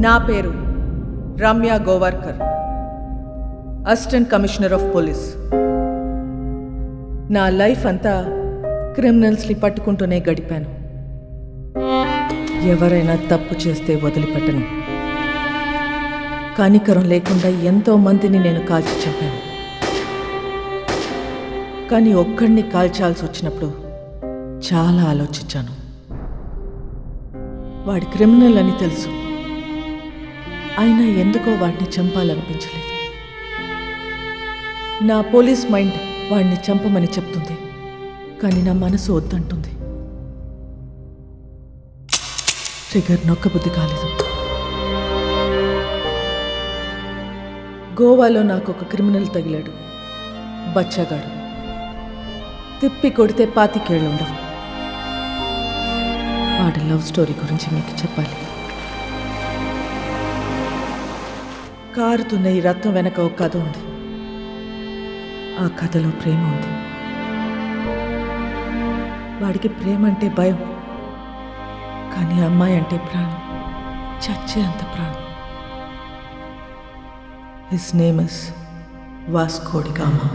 నా పేరు Ramya Govarkar, assistant commissioner of police. నా లైఫ్ అంతా క్రిమినల్స్ని పట్టుకుంటూనే గడిపాను. ఎవరైనా తప్పు చేస్తే వదిలిపెట్టను. కనికరం లేకుండా ఎంతో మందిని నేను కాల్చి చంపాను. కానీ ఒక్కడిని కాల్చాల్సి వచ్చినప్పుడు చాలా ఆలోచించాను. వాడి క్రిమినల్ అని తెలుసు, అయినా ఎందుకో వాడిని చంపాలనిపించలేదు. నా పోలీస్ మైండ్ వాడిని చంపమని చెప్తుంది, కానీ నా మనసు వద్దంటుంది. ట్రిగర్ నొక్కబుద్ధి కాలేదు. గోవాలో నాకు ఒక క్రిమినల్ తగిలాడు, బచ్చగాడు. తిప్పి కొడితే 25 ఏళ్ళు ఉండవు. వాడి లవ్ స్టోరీ గురించి మీకు చెప్పాలి. కారుతున్న ఈ రక్తం వెనక ఒక కథ ఉంది. ఆ కథలో ప్రేమ ఉంది. వాడికి ప్రేమ అంటే భయం, కానీ అమ్మాయి అంటే ప్రాణం, చచ్చే అంత ప్రాణం. His name is Vasco da Gama.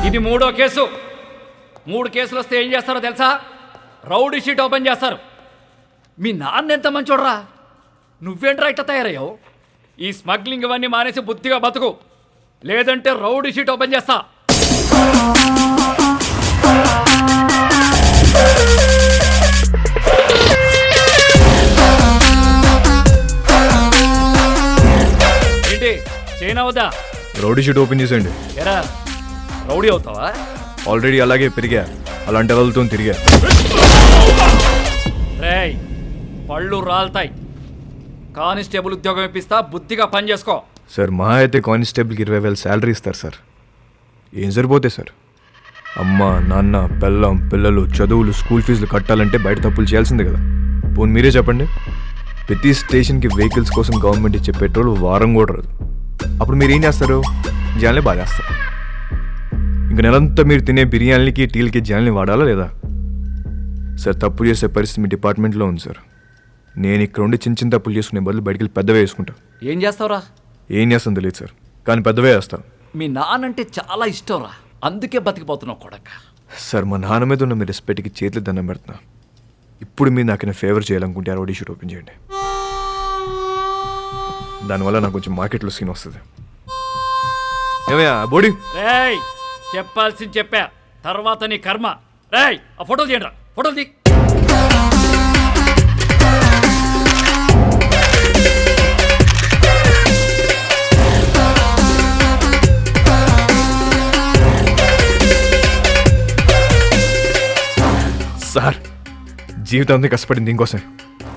ఇది 3వ కేసు. 3 కేసులు వస్తే ఏం చేస్తారో తెలుసా? రౌడీ షీట్ ఓపెన్ చేస్తారు. మీ నాన్న ఎంత మంచోడ్రా, నువ్వేంట్రా ఇట్ట తయారయ్యావు? ఈ స్మగ్లింగ్ ఇవన్నీ మానేసి బుద్ధిగా బతుకు, లేదంటే రౌడీ షీట్ ఓపెన్ చేస్తా. ఏంటి చైనా వద్దా? రౌడీ షీట్ ఓపెన్ చేసేయండి. ఎరా రౌడీ అవుతావా? ఆల్రెడీ అలాగే పెరిగా, అలాంటి వాళ్ళతో తిరిగా. రేయ్ పళ్ళు రాలుతాయి. కానిస్టేబుల్ ఉద్యోగం ఇప్పిస్తా, బుద్ధిగా పని చేసుకో. సార్ మహా అయితే కానిస్టేబుల్కి 20,000 శాలరీ ఇస్తారు సార్. ఏం సరిపోతే సార్? అమ్మ నాన్న పెళ్ళం పిల్లలు చదువులు స్కూల్ ఫీజులు కట్టాలంటే బయట తప్పులు చేయాల్సిందే కదా. పోనీ మీరే చెప్పండి, ప్రతి స్టేషన్కి వెహికల్స్ కోసం గవర్నమెంట్ ఇచ్చే పెట్రోల్ వారం కూడా రాదు. అప్పుడు మీరు ఏం చేస్తారు? జనాల్ని బాధేస్తారు. ఇంక నెలంతా మీరు తినే బిర్యానీలకి టీలకి జనాల్ని వాడాలా లేదా? సార్ తప్పు చేసే పరిస్థితి మీ డిపార్ట్మెంట్లో ఉంది సార్. నేను ఇక్కడ ఉండి చిన్న చిన్న తప్పులు చేసుకునే బదులు బయటికి వెళ్ళి పెద్దవే వేసుకుంటా. ఏం చేస్తావురా? ఏం చేస్తాను తెలియదు సార్, కానీ పెద్దవే వేస్తాను. మీ నాన్నంటే చాలా ఇష్టంరా, అందుకే బతికిపోతున్నావు కొడక. సార్ మా నాన్న మీద ఉన్న మీ రెస్పెక్ట్కి చేతులు దండం పెడుతున్నా. ఇప్పుడు మీరు నాకు ఫేవర్ చేయాలనుకుంటే రౌడీ షీట్ ఓపెన్ చేయండి. దానివల్ల నాకు కొంచెం మార్కెట్లో సీన్ వస్తుంది. ఏమయ్యా బోడీ? రేయ్ చెప్పాల్సింది చెప్పా, తర్వాత నీ కర్మ. రేయ్ ఆ ఫోటోలు తీయండిరా, ఫోటోలు తీ. సార్ జీవితం అంతా కష్టపడింది దీనికోసం.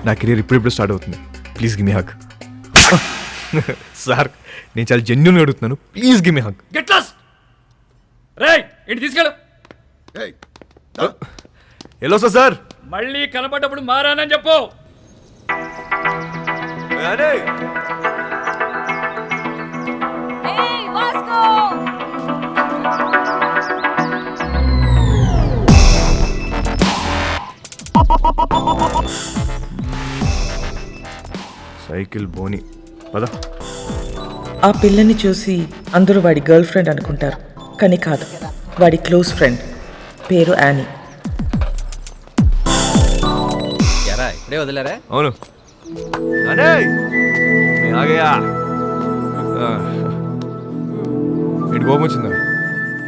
నా కెరీర్ ఇప్పుడు స్టార్ట్ అవుతుంది. Please give me hug. Sir నేను చాలా జెన్యూన్గా అడుగుతున్నాను, please give me hug. Get lost. రేయ్ ఇంటి తీసుకెళ్ళు. Hello sir. మళ్ళీ కనపడ్డప్పుడు మారానని చెప్పు. సైకిల్ బోని పద. ఆ పిల్లని చూసి అందరూ వాడి గర్ల్ ఫ్రెండ్ అనుకుంటారు, కానీ కాదు, వాడి క్లోజ్ ఫ్రెండ్. పేరు యానీ. ఇప్పుడే వదిలేరా? అవును. ఏంటి కోపం వచ్చిందా?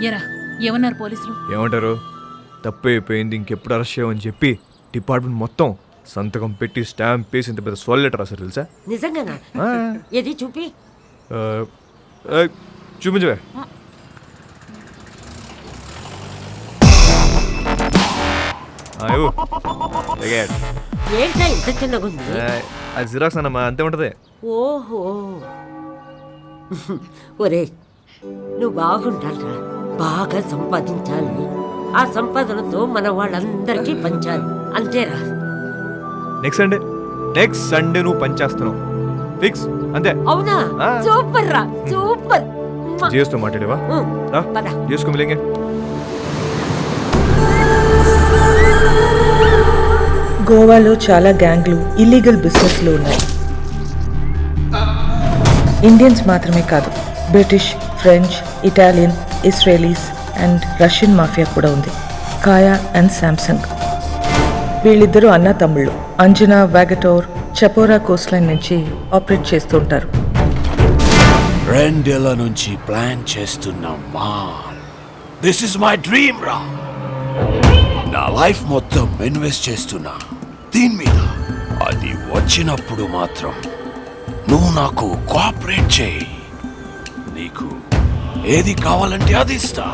ఎరా ఏమన్నారు పోలీసులు? ఏమంటారు? తప్పు అయిపోయింది, ఇంకెప్పుడు అరెస్ట్ చేయమని చెప్పి డిపార్ట్మెంట్ మొత్తం సంతకం పెట్టి స్టాంప్ వేసి ఇంత పెద్ద సోల్ లెటర్ రాశారు తెలుసా? నిజంగానా? ఏది చూపి. చూపించవే. ఏంటా ఇంత చిన్నగా ఉంది? అది జిరాక్స్ అన్నమా, అంతే ఉంటది. ఓహో ఒరే నువ్వు బాగుండాలిరా, బాగా సంపాదించాలి. ఆ సంపాదనతో మన వాళ్ళందరికీ పంచాలి, అంతేరా. నెక్స్ట్ సండే నువ్వు పనిచేస్తున్నావు ఫిక్స్ అంతే. అవునా? ఆ. సూపర్ రా, సూపర్. చేస్తూ మాట్లాడేవా పద. చేసుకో మిలింగే. గోవాలో చాలా గ్యాంగ్లు ఇల్లీగల్ బిజినెస్లు ఉన్నాయి. ఇండియన్స్ మాత్రమే కాదు, British, French, Italian, Israelis and Russian mafia కూడా ఉంది. కాయా అండ్ శాంసంగ్ వీళ్ళిద్దరూ అన్నా తమ్ముళ్ళు. అంజనా, వాగటోర్, చపోరా కోస్ట్ లైన్ నుంచి ఆపరేట్ చేస్తూ ఉంటారు. 2 ఏళ్ల నుంచి ప్లాన్ చేస్తున్న mall. This is my dream రా. నా లైఫ్ మొత్తం ఇన్వెస్ట్ చేస్తున్నా దీని మీద. అది వచ్చినప్పుడు మాత్రం నువ్వు నాకు కోఆపరేట్ చేయి. నీకు ఏది కావాలంటే అది ఇస్తా.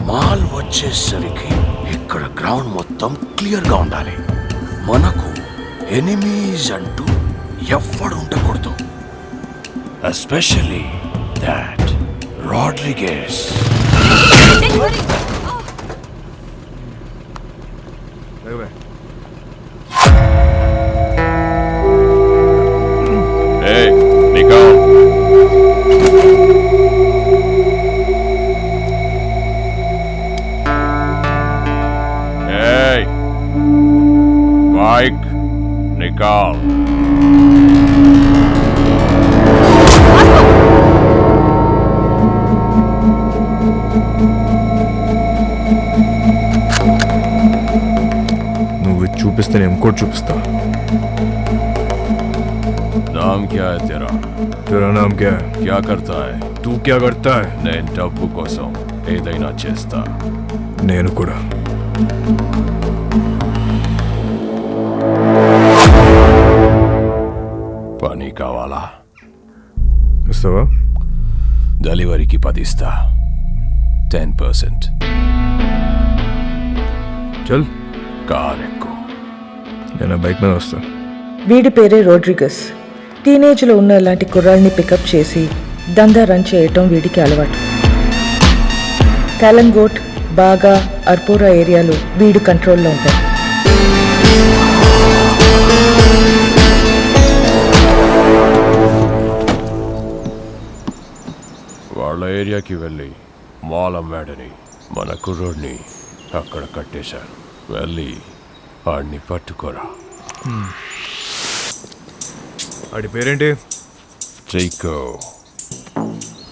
మాల్ వచ్చేసరికి ఇక్కడ గ్రౌండ్ మొత్తం క్లియర్గా ఉండాలి. మనకు ఎనిమీస్ అంటూ ఎవ్వడు ఉండకూడదు. Especially that Rodriguez. Hey, Nico. Hey, Mike, Nicole. నువ్వు ఇది చూపిస్తే నేను ఇంకోటి చూపిస్తా. नाम क्या है तेरा? तेरा नाम क्या है? क्या करता है? तू क्या करता है? నేను డబ్బు కోసం ఏదైనా చేస్తా. నేను కూడా. పని కావాలా? ఇస్తావా? డెలివరీకి 10 ఇస్తా. 10%. చల్, కార్ ఎక్కువ. నేను బైక్ మీద వస్తా. వీడి పేరే రోడ్రిగస్. టీనేజ్లో ఉన్న ఇలాంటి కుర్రాల్ని పికప్ చేసి దందా రన్ చేయటం వీడికి అలవాటు. కాలంగోట్, బాగా, అర్పోరా ఏరియాలో వీడి కంట్రోల్లో ఉంటాయి. వాళ్ళ ఏరియాకి వెళ్ళి మాల్ అమ్మాడని మన కుర్రోడ్ని అక్కడ కట్టేశారు. వెళ్ళి వాడిని పట్టుకోరా. వాడి పేరేంటి? చైకో.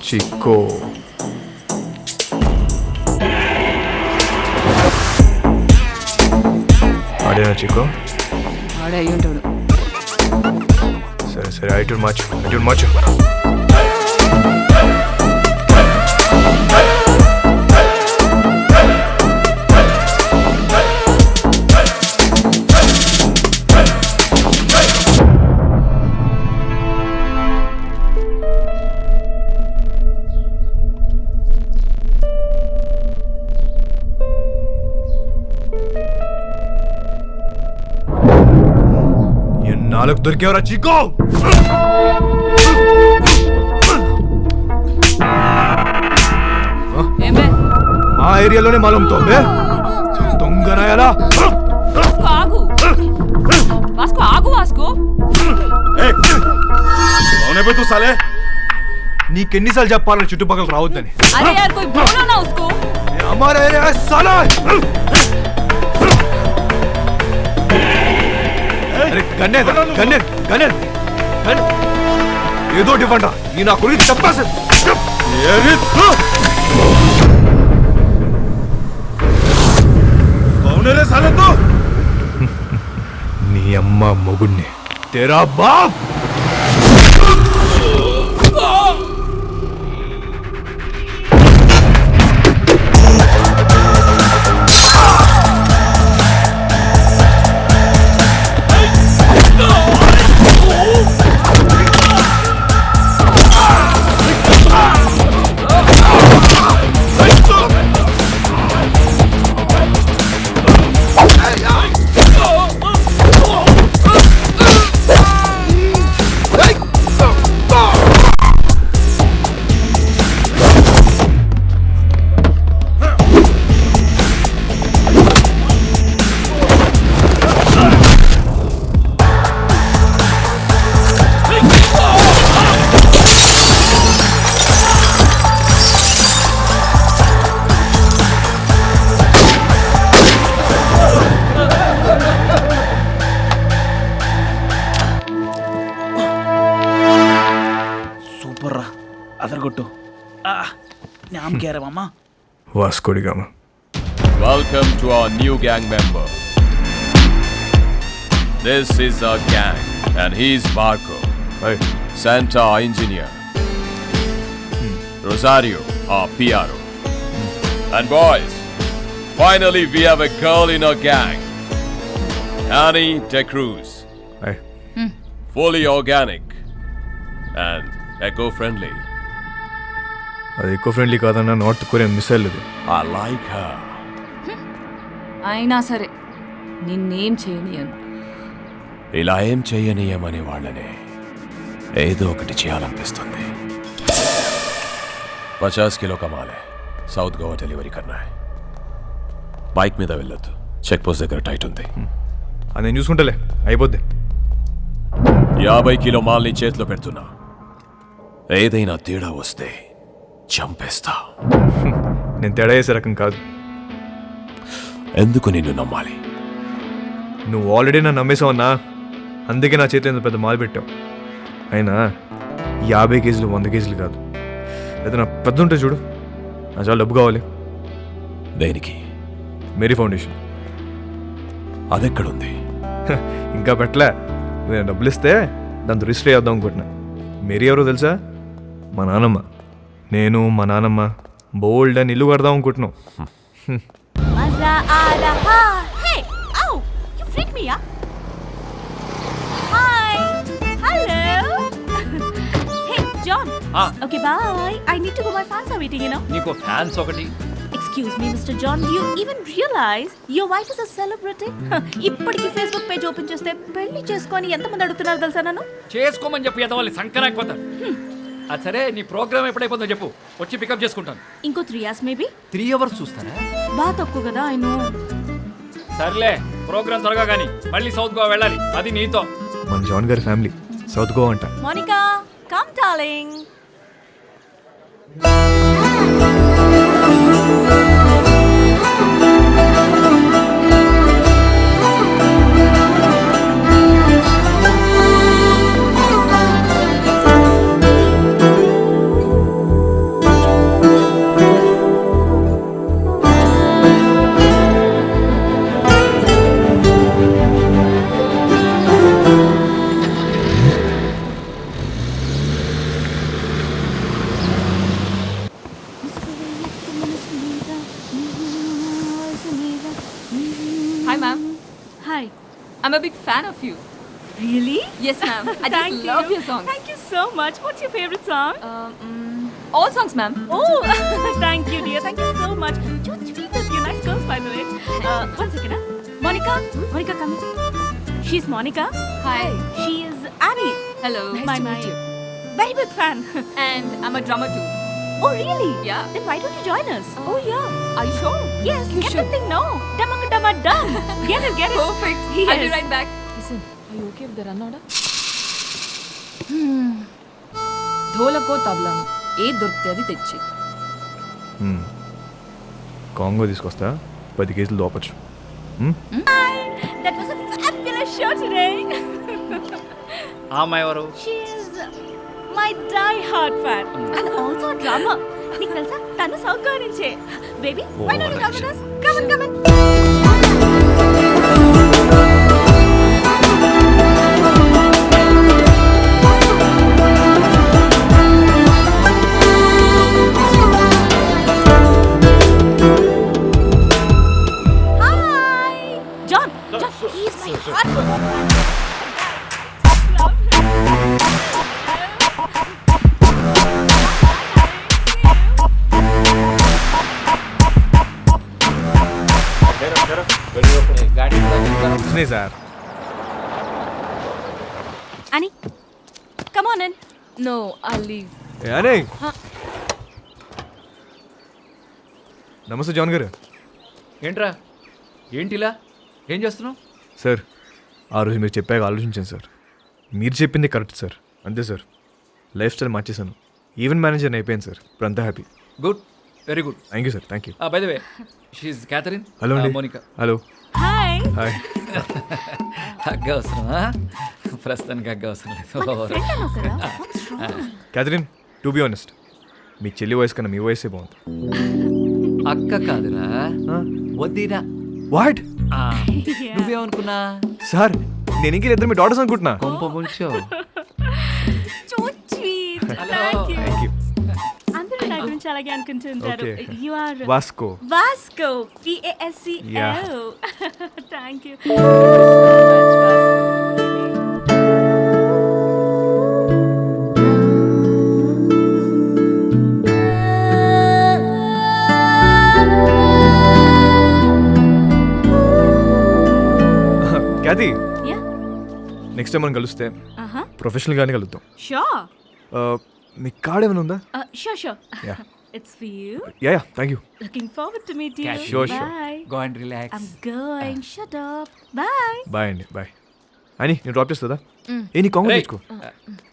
చిక్కో. ఆడేనా చిక్కో? ఆడే అయ్యి ఉంటాడు. సరే సరే, ఐటూర్ మార్చు. నాలుగు దొరికేవరా చిక్కో? ఏమే మా ఏరియాలోనే మాలంతో దొంగనాయాలా? ఆగు వాస్కో, ఆగు వాస్కో. నీకెన్నిసార్లు చెప్పాలని చుట్టుపక్కల రావద్దని? అరే యార్ కోई बोलो ना उसको. हमारा एरिया है साला. अरे गन्ने ఏదో డిఫరెంట్. ఈ నా గురించి చెప్పాల్సి నీ అమ్మ మొగుణ్ణి తెరా బాబ్. नाम क्या है मामा? Vasco da Gama. Welcome to our new gang member. This is our gang, and he's Marco, hi. Santa our engineer, Rosario our PRO. And boys, finally we have a girl in our gang, Annie De Cruz. Hi. Fully organic and eco-friendly. అది ఎక్కువ friendly కాదన్న north Korean missile ఇది. I like her. అయినా సరే నిన్నేం చేయనియను. ఇలా ఏం చెయ్యనీయమనే వాళ్ళనే ఏదో ఒకటి చేయాలనిపిస్తుంది. 50 కిలో కమాలే, సౌత్ గోవా డెలివరీ కన్నా. బైక్ మీద వెళ్ళొద్దు, చెక్ పోస్ట్ దగ్గర టైట్ ఉంది. అది నేను చూసుకుంటలే, అయిపోద్ది. 50 కిలో మాల్ని చేతిలో పెడుతున్నా, ఏదైనా తేడా వస్తే చంపేస్తా. నేను తేడా చేసే రకం కాదు. ఎందుకు నిన్ను నమ్మాలి? నువ్వు ఆల్రెడీ నన్ను నమ్మేసావు అన్నా, అందుకే నా చేతిలో ఇంత పెద్ద మాల్ పెట్టావు. అయినా 50 కేజీలు 100 కేజీలు కాదు, ఏదైనా పెద్ద ఉంటే చూడు, నా చాలా డబ్బు కావాలి. దేనికి? Mary foundation. అదెక్కడుంది? ఇంకా పెట్టలే. నేను డబ్బులు ఇస్తే దాంతో రిజిస్టర్ చేద్దాం అనుకుంటున్నా. మేరీ ఎవరో తెలుసా? మా నాన్నమ్మ. నేను మా నాన్నమ్మ బోల్డ్ అని ఇల్లు కడదాం అనుకుంటున్నాం. मजा आ रहा है. Ow! You freaked me up. Hi. Hello. Hey, John. Okay, bye. I need to go. My fans are waiting, you know. నీకు ఫ్యాన్స్ ఒకటి. Excuse me, Mr. John. Do you even realize your wife is a celebrity? ఇప్పటికి Facebook page open చేస్తే పెళ్లి చేసుకొని ఎంతమంది అడుగుతున్నారు తెలుసా నన్ను? చేసుకోమని చెప్పి ఎదవాలి సంకరాకపోతారు. అది సరే, నీ ప్రోగ్రామ్ ఎప్పుడైపోతుందో చెప్పు, వచ్చి పికప్ చేసుకుంటాను. ఇంకో 3 hours maybe. 3 hours చూస్తారా? బాగా తక్కువ కదా, I know. సర్లే, ప్రోగ్రామ్ త్వరగా కానీ మళ్ళీ సౌత్ గోవా వెళ్ళాలి, అది నీతో. మన జాన్ గారి ఫ్యామిలీ సౌత్ గోవా అంట. Monica, come darling. Hi ma'am. Hi. I'm a big fan of you. Really? Yes ma'am. I Thank just love you. your songs. Thank you so much. What's your favorite song? All songs ma'am. Oh, thank you, dear. Thank you so much. So sweet of you. Nice girls, by the way. One second, huh? Monica. Monica, come in. She's Monica. Hi. She is Annie. Hello. My very big fan. And I'm a drummer too. Oh, really? Yeah. Then why don't you join us? Oh, yeah. Are you sure? Yes. You Get should. the thing now. Dumma dum. Get it. Get it. Perfect. Yes. I'll be right back. Listen, are you okay with the run order? ధోలకో తబలాను ఏ దొరికితే అది తెచ్చి. Congo తీసుకొస్తా, 10 కేజీలు దోపచ్చు. That was a fabulous show today. ఆ అమ్మాయి ఎవరు? She is my die-hard fan and also a drummer. నీకు తెలుసా, తను సౌత్ గోవా నుంచే. Baby, why don't you come with us? Come on. Hi. John, he's my heart. వచ్చినాయి sir. Annie, come on in. No, I'll leave. అనే నమస్తే John గారు. ఏంట్రా, ఏంటిలా ఏం చేస్తున్నావు? సార్, ఆ రోజు మీరు చెప్పాక ఆలోచించాను సార్. మీరు చెప్పింది కరెక్ట్ సార్. అంతే సార్, లైఫ్ స్టైల్ మార్చేశాను. ఈవెంట్ మేనేజర్ అయిపోయాను సార్. ఇప్పుడు అంతా happy. Good, very good. Thank you sir. Thank you. By the way, షీఈ్ క్యాథరిన్. హలో అండి. మోనికా. హలో. Hi. హాయ్. హగ్గ అవసరమా? ప్రస్తుతానికి హగ్గ అవసరం లేదు. క్యాథరిన్, టు బి ఆనెస్ట్, మీ చెల్లి వయసు కన్నా మీ వయసే బాగుంది. అక్క కాదురా, వద్దిరా. వాట్ నువ్వేమనుకున్నా? సార్ నేను ఇంకే ఇద్దరు మీ డాటర్స్ అనుకుంటున్నా. కొంప ముంచో. So sweet. Thank you. అందరూ నా గురించి అలాగే అనుకుంటుంటారు. Okay. You are Vasco. Vasco. VASCO. Yeah. Thank you. Thank you so much, Vasco. Kathy, Yeah. Next time మనం కలిస్తే Uh-huh. ప్రొఫెషనల్గానే కలుద్దాం. Sure. మీ కార్డ్ ఏమైనా ఉందా? Sure. Yeah. It's for you. Yeah thank you. Looking forward to meet you. Catch you. Sure. Bye. Go and relax. I'm going. Shut up. Bye. Bye అండి, bye. అని నేను drop చేస్తుందా? ఏ నీ కాంగ్రెస్ తెచ్చుకో.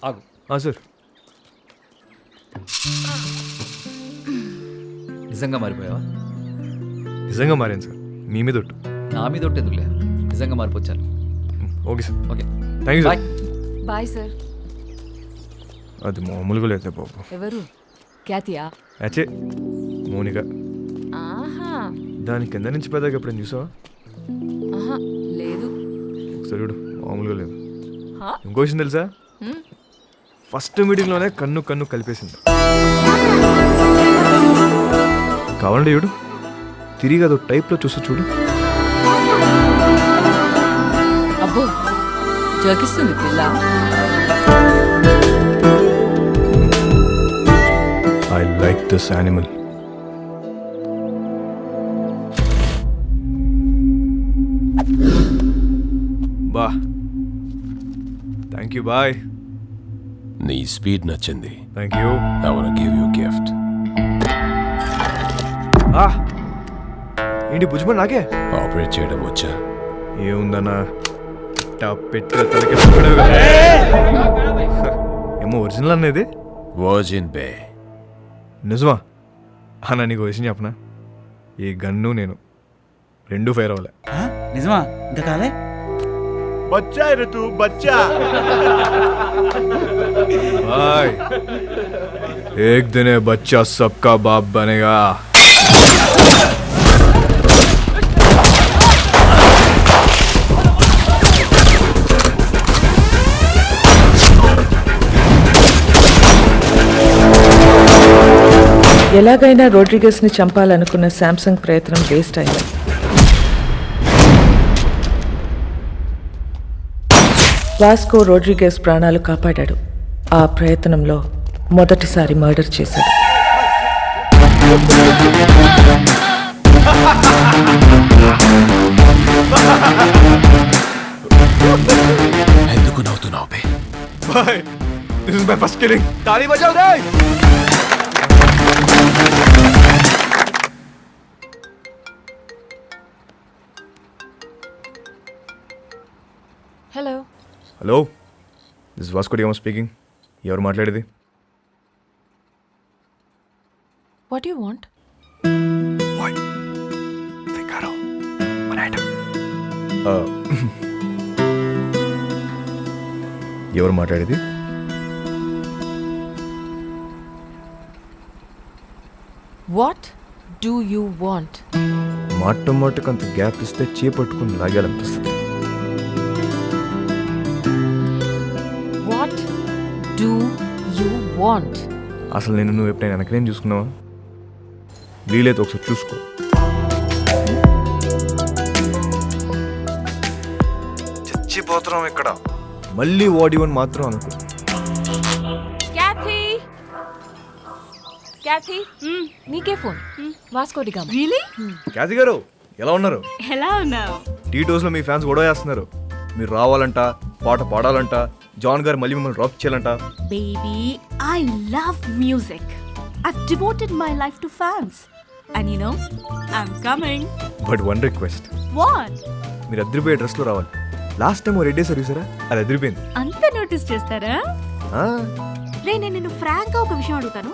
ఆగు. సార్ నిజంగా మారిపోయావా? నిజంగా మారాను సార్, మీ మీద ఒట్టు. నా మీద ఒట్టేందుకులే, నిజంగా మారిపోవచ్చాను. Okay sir, okay thank you bye. Sir. Bye sir. అది మామూలుగా లేదు బాబు. ఎవరు? క్యాతియా? అచ్చే మౌనిక. ఆహా. దాని కింద నుంచి పెద్దగా ఎప్పుడైనా చూసావా? ఆహా లేదు. ఒకసారి చూడు, మామూలుగా లేదు. హా? ఇంకో విషయం తెలుసా? ఫస్ట్ మీటింగ్లోనే కన్ను కలిపేసింది. కావాలంటే చూడు, తిరిగి అదో టైప్లో చూస్తూ చూడు. అబ్బో జోకిస్తుంది పిల్ల. I like this animal. బా థ్యాంక్ యూ, బాయ్. నీ స్పీడ్ నచ్చింది. Thank you. I wanna give you a gift. ఏంటి బుజ్జిమని నాకే ఆపరేట్ చేయడం వచ్చా? ఏముందన్నా, పెట్టే తలకి ఏమో ఒరిజినల్ అనేది. వర్జిన్ బే. నిజమా అన్న? నీకు విషయం చెప్పనా, ఈ గన్ను నేను రెండు ఫైర్ అవ్వలే. నిజమా? ఇంకా కాలే? बच्चा है रे तू, बच्चा। भाई एक दिन ये बच्चा सबका बाप बनेगा. ఎలాగైనా రోడ్రిగస్ని చంపాలనుకున్న శాంసంగ్ ప్రయత్నం వేస్ట్ అయింది. వాస్కో రోడ్రిగస్ ప్రాణాలు కాపాడాడు. ఆ ప్రయత్నంలో మొదటిసారి మర్డర్ చేశాడు. ఎందుకు నవ్వుతున్నావు బే? Bye. This is my first killing. ताली बजाओ रे. Hello. Hello, this Vasco da Gama speaking. ఎవరు మాట్లాడేది? What you want? ఎవరు మాట్లాడేది? What do you want? మాటకు అంత గ్యాప్ ఇస్తే చేపట్టుకుని లాగాలనిపిస్తుంది. What do you want? అసలు నువ్వు ఎప్పుడైనా వెనకనేం చూసుకున్నావా? వీలైతే ఒకసారి చూసుకో. చచ్చిపోతున్నాం ఇక్కడ, మళ్ళీ వాడివని మాత్రం అనుకో. క్యాథీ, క్యాథీ, నీకే phone. Vasco da Gama. Really? Kathy గారు ఎలా ఉన్నారు? ఎలా ఉన్నావు? టీ టోస్లో మీ ఫ్యాన్స్ గొడవ చేస్తున్నారు. మీరు రావాలంట, పాట పాడాలంట, జాన్ గారు మళ్ళీ మిమ్మల్ని డ్రాప్ చేయాలంట. Baby, I love music. I've devoted my life to fans. And you know, I'm coming. But one request, What? మీరు అదిరిపోయే డ్రెస్లో రావాలి. లాస్ట్ టైం రెడ్ డే సర్వీసరా, అది అదిరిపోయింది. అంత నోటీస్ చేస్తారా? రే, నేను నిన్ను ఫ్రాంక్ గా ఒక విషయం అడుగుతాను,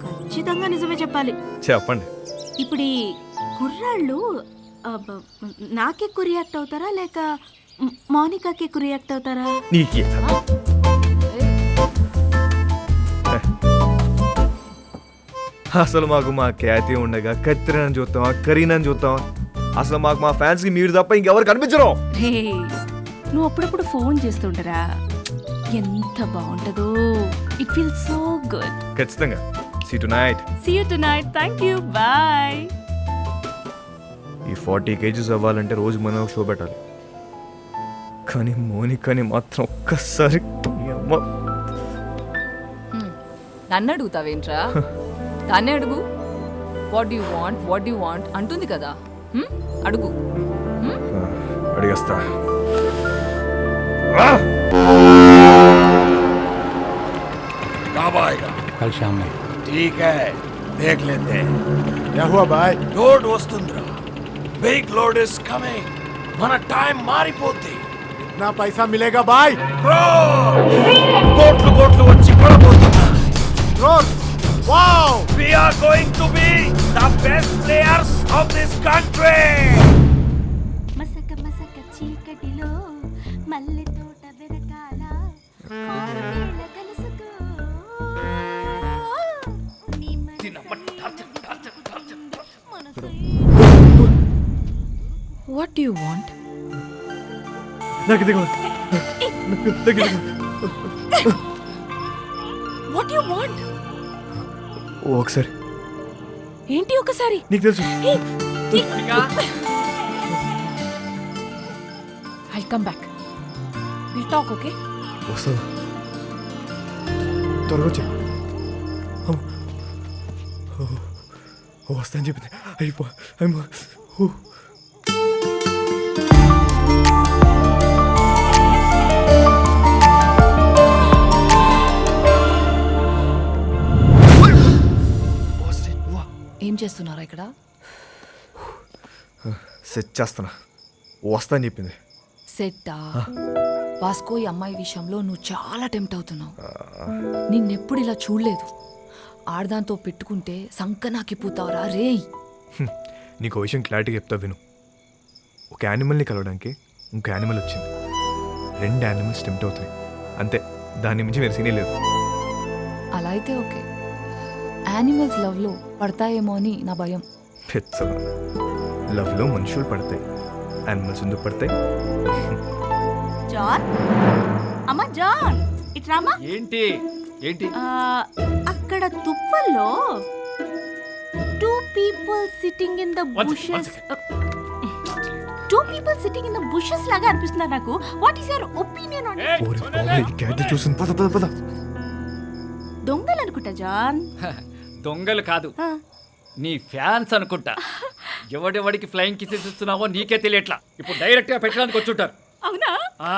ఖచ్చితంగా నిజమే చెప్పాలి. చెప్పండి. ఇప్పుడు ఈ కుర్రాళ్ళు నాకే రియాక్ట్ అవుతారా లేక మౌనికాకి రియాక్ట్ అవుతారా? నీకే అసలు మాకు మా ఖ్యాతి ఉండగా కత్తిరని చూస్తామా కరీనని చూస్తామా? అసలు మాకు మా ఫ్యాన్స్కి మీరు తప్ప ఇంకెవరు కనిపించరు. రే నువ్వు అప్పుడప్పుడు ఫోన్ చేస్తుంటారా? ఎంత బాగుంటుందో. It feel so good. ఖచ్చితంగా. See tonight. See you tonight. Thank you. Bye. ఈ 40 kgs అవ్వాలంటే రోజు మనం షో పెట్టాలి. కానీ మోనికాని మాత్రం ఒక్కసారి ఈ అమ్మ నన్ను అడుగుతావేంట్రా? దాన్నే అడుగు. వాట్ యు వాంట్ అంటుంది కదా. అడుగు. అడిగేస్తా. कब आएगा? कल शाम में. ठीक है, देख लेते हैं. क्या हुआ भाई? लोड वस्तुंद्रा. Big load is coming. మన టైం మారిపోద్ది. कितना पैसा मिलेगा भाई? కోట్లు కోట్లు వచ్చి పడబోతున్నా. रोज. Wow. We are going to be the best players of this country. మసక మసక చీకటిలో మల్లె తోట వెరకాల కోకిల కలుసుకో. నీ వాట్ యు వాంట్? నాకు దిగు. What you want? ఒకసారి ఏంటి ఒకసారి? నీకు తెలుసు. I come back. Will talk, okay? వస్తావా? త్వరగా వచ్చే. వస్తా అని చెప్పింది. అయిపో. ఏం చేస్తున్నారా ఇక్కడ? సెట్ చేస్తానా. వస్తా అని చెప్పింది. సెట్టా? వాస్కో ఈ అమ్మాయి విషయంలో నువ్వు చాలా టెంప్ట్ అవుతున్నావు. నిన్నెప్పుడు ఇలా చూడలేదు. ఆడదాంతో పెట్టుకుంటే సంకనాకిపోతావురా రేయ్. నీకు విషయం క్లారిటీగా చెప్తా విను. ఒక యానిమల్ని కలవడానికి ఇంకో యానిమల్ వచ్చింది. 2 యానిమల్స్ టెంప్ట్ అవుతాయి అంతే. దాని మించి వేరే సీనే లేదు. అలా అయితే ఓకే. యానిమల్స్ లవ్లో పడతాయేమో అని నా భయం. లవ్లో మనుషులు పడతాయి, యానిమల్స్ ఎందుకు పడతాయి? జాన్, అమ్మా జాన్, ఇట్రామా. ఏంటి ఏంటి? అక్కడ తుప్పల్లో 2 people sitting in the One bushes. second. 2 people sitting in the bushes లాగా అనిపిస్తున్నారు నాకు. What is your opinion on ఏయ్, ఓరే సోనియా, బాబోయ్, ఈ క్యాట్ చూసింది. పద పద పద. దొంగలు అనుకుంటా జాన్. దొంగలు కాదు, ఆ, నీ ఫ్యాన్స్ అనుకుంటా. ఎవడెవడికి ఫ్లయింగ్ కిసెస్ ఇస్తున్నావో నీకే తెలియట్లా. ఇప్పుడు డైరెక్ట్ గా పెట్టడానికి వచ్చుంటారు. అవునా? ఆ.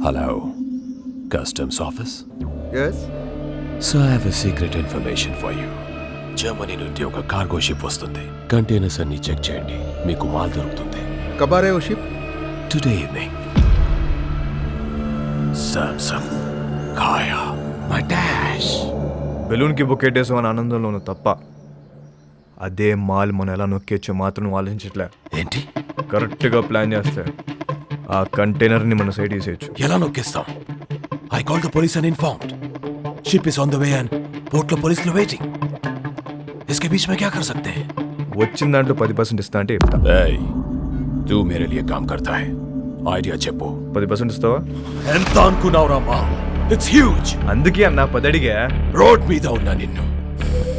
Hello, Customs Office. Yes? So I have a secret information for you. Germany నుండి ఒక కార్గో షిప్ వస్తుంది. కంటైనర్స్ అన్ని చెక్ చేయండి, మీకు మాల్ దొరుకుతుంది. కబారే ఓ షిప్? Today evening. సామ్సంగ్, కాయా, మై డాష్. బెలూన్కి బొక్కెట్టేసాం అని ఆనందంలో ఉన్న తప్ప అదే మాల్ మనం ఎలా నొక్కేచ్చో మాత్రం నువ్వు ఆలోచించట్లే. ఏంటి? కరెక్ట్గా ప్లాన్ చేస్తే ఆ కంటైనర్ని మన సైడ్ తీసేయచ్చు. ఎలా నొక్కేస్తాం? I call the police and informed. Ship is on the way and పోర్ట్లో పోలీసులు వెయిటింగ్. इसके बीच में क्या कर सकते हैं? వచ్చిన దాంట్లో 10% ఇస్తా అంటే చెప్తా. Hey, तू मेरे लिए काम करता है. ఐడియా చెప్పు. 10% ఇస్తావా? ఎంత అనుకున్నావురా మా? It's huge. అందుకే అన్న 10 అడిగా. రోడ్ మీద ఉన్నా నిన్ను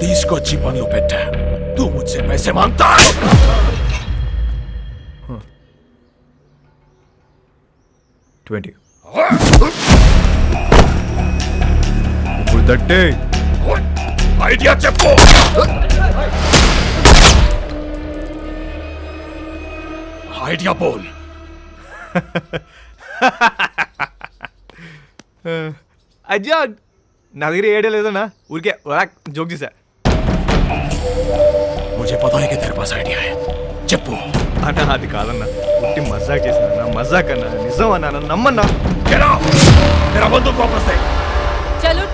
తీసుకొచ్చి పనులు పెట్టా. तू मुझसे पैसे मांगता है? 20. ఇప్పుడు దట్టే. ఐడియా చెప్పు. ఐడియా బోల్. అజ్జా నా దగ్గర ఏడే లేదన్నా, ఊరికే జోక్ చేశా. मुझे पता है कि तेरे पास आइडिया है. చెప్పు. అన్నా అది కాదన్నా, ఉట్టి మజాక్ చేసిన మజాక్ అన్నా, నిజం అన్నా, నన్ను నమ్మన్నా. Get out! मेरा बंदूक वापस दे. చలో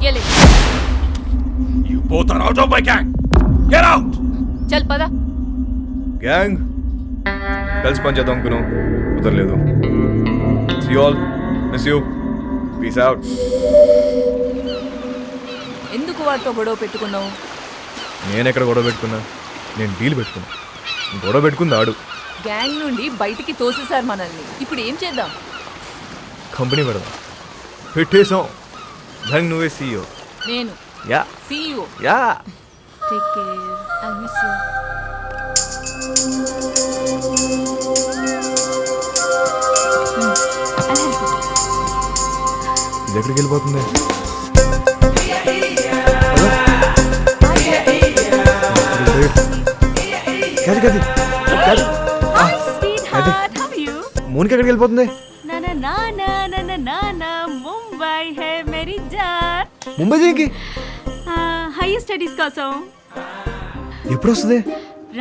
ये ले. You both are out of my gang. Get out! చల్ పద. గ్యాంగ్ కలిసి పని చేద్దాం అనుకున్నాం, కుదరలేదు. See you all. Miss you. Peace out. ఎందుకు వాడితో గొడవ పెట్టుకున్నావు? నేను ఎక్కడ గొడవ పెట్టుకున్నా? నేను డీల్ పెట్టుకున్నా. గొడవ పెట్టుకుంది ఆడు. గ్యాంగ్ నుండి బయటికి తోసేశారు మనల్ని. ఇప్పుడు ఏం చేద్దాం? కంపెనీ పెడదాం. పెట్టేసాం. దానికి నువ్వే CEO. నేను yeah CEO. Yeah. Take care. I miss you. ఇది ఎక్కడికి వెళ్ళిపోతుంది? మూనికి ఎక్కడికి వెళ్ళిపోతుంది? ముంబై హే మేరీ జాన్. ముంబై దేనికి? హైయర్ స్టడీస్ కోసం. ఎప్పుడు వస్తుంది?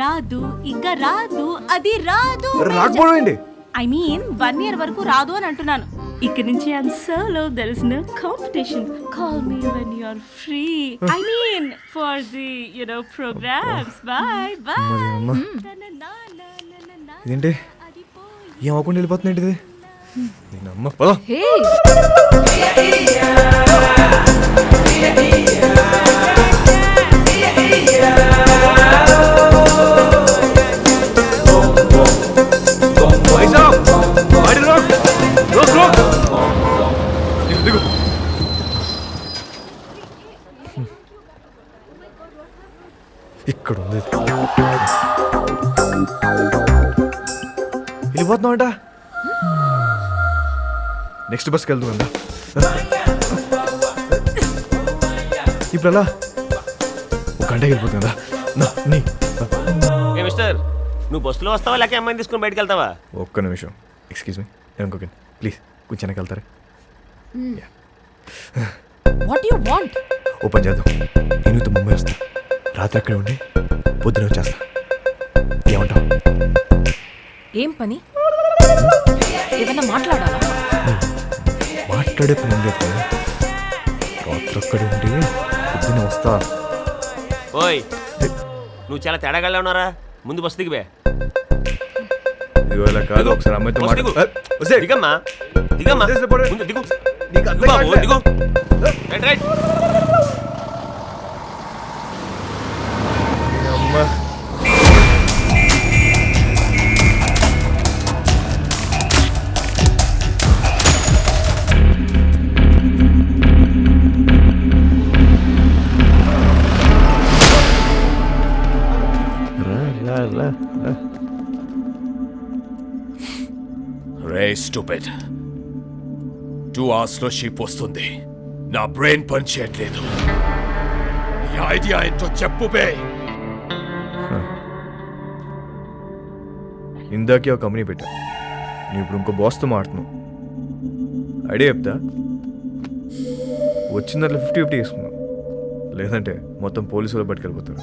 రాదు, ఇంకా రాదు, అది రాదు. రాకపోవడం ఏంటి? ఐ మీన్ 1 year వరకు రాదు అని అంటున్నాను. ఇక్కడ నుంచి I'm solo, there is no competition. Call me when you are free. I mean for the programmes. Bye bye. ఇదేంటి ఏం అవ్వకుండా వెళ్ళిపోతుంది ఏంటిది? నేను అమ్మ పదో. హే ఇక్కడ ఉంది. వెళ్ళిపోతున్నామంట. నెక్స్ట్ బస్కి వెళ్తుందా? ఇప్పుడు అలా ఒక గంటకి వెళ్ళిపోతుందా? మిస్టర్, నువ్వు బస్సులో వస్తావా లేక అమ్మాయిని తీసుకుని బయటకు వెళ్తావా? ఒక్క నిమిషం. ఎక్స్క్యూజ్ మీ, నేను ఇంకొక ప్లీజ్ కొంచెం వెనక్కి వెళ్తారా? What you want? ఓపెన్ చేద్దాం. నేను ముంబై వస్తా. రాత్రి అక్కడే ఉండి పొద్దున వచ్చేస్తా. ఏమంటావు? ఏం పని? ఏమన్నా మాట్లాడాలా? మాట్లాడే పని లేదు. రాత్రి అక్కడే ఉండి పొద్దున వస్తా. ఓయ్, నువ్వు చాలా తేడాగా ఉన్నారా? ముందు బస్సు దిగిపోయా. ఇవాళ కాదు, ఒకసారి అమ్మాయితో దిగమ్మా, దిగమ్మా, ముందు దిగు. బాబు దిగు. Right right. రే స్టూపిడ్, 2 hours లో షిప్ వస్తుంది. నా బ్రెయిన్ పని చేయట్లేదు. నీ ఐడియా ఏంటో చెప్పు బే. ఇందాకే ఒక కంపెనీ పెట్టా. నువ్వు ఇప్పుడు ఇంకో బాస్తో మాడుతున్నావు. ఐడియా చెప్తా. వచ్చిన దాంట్లో 50-50 వేసుకున్నావు. లేదంటే మొత్తం పోలీసులు పట్టుకెళ్ళిపోతారు.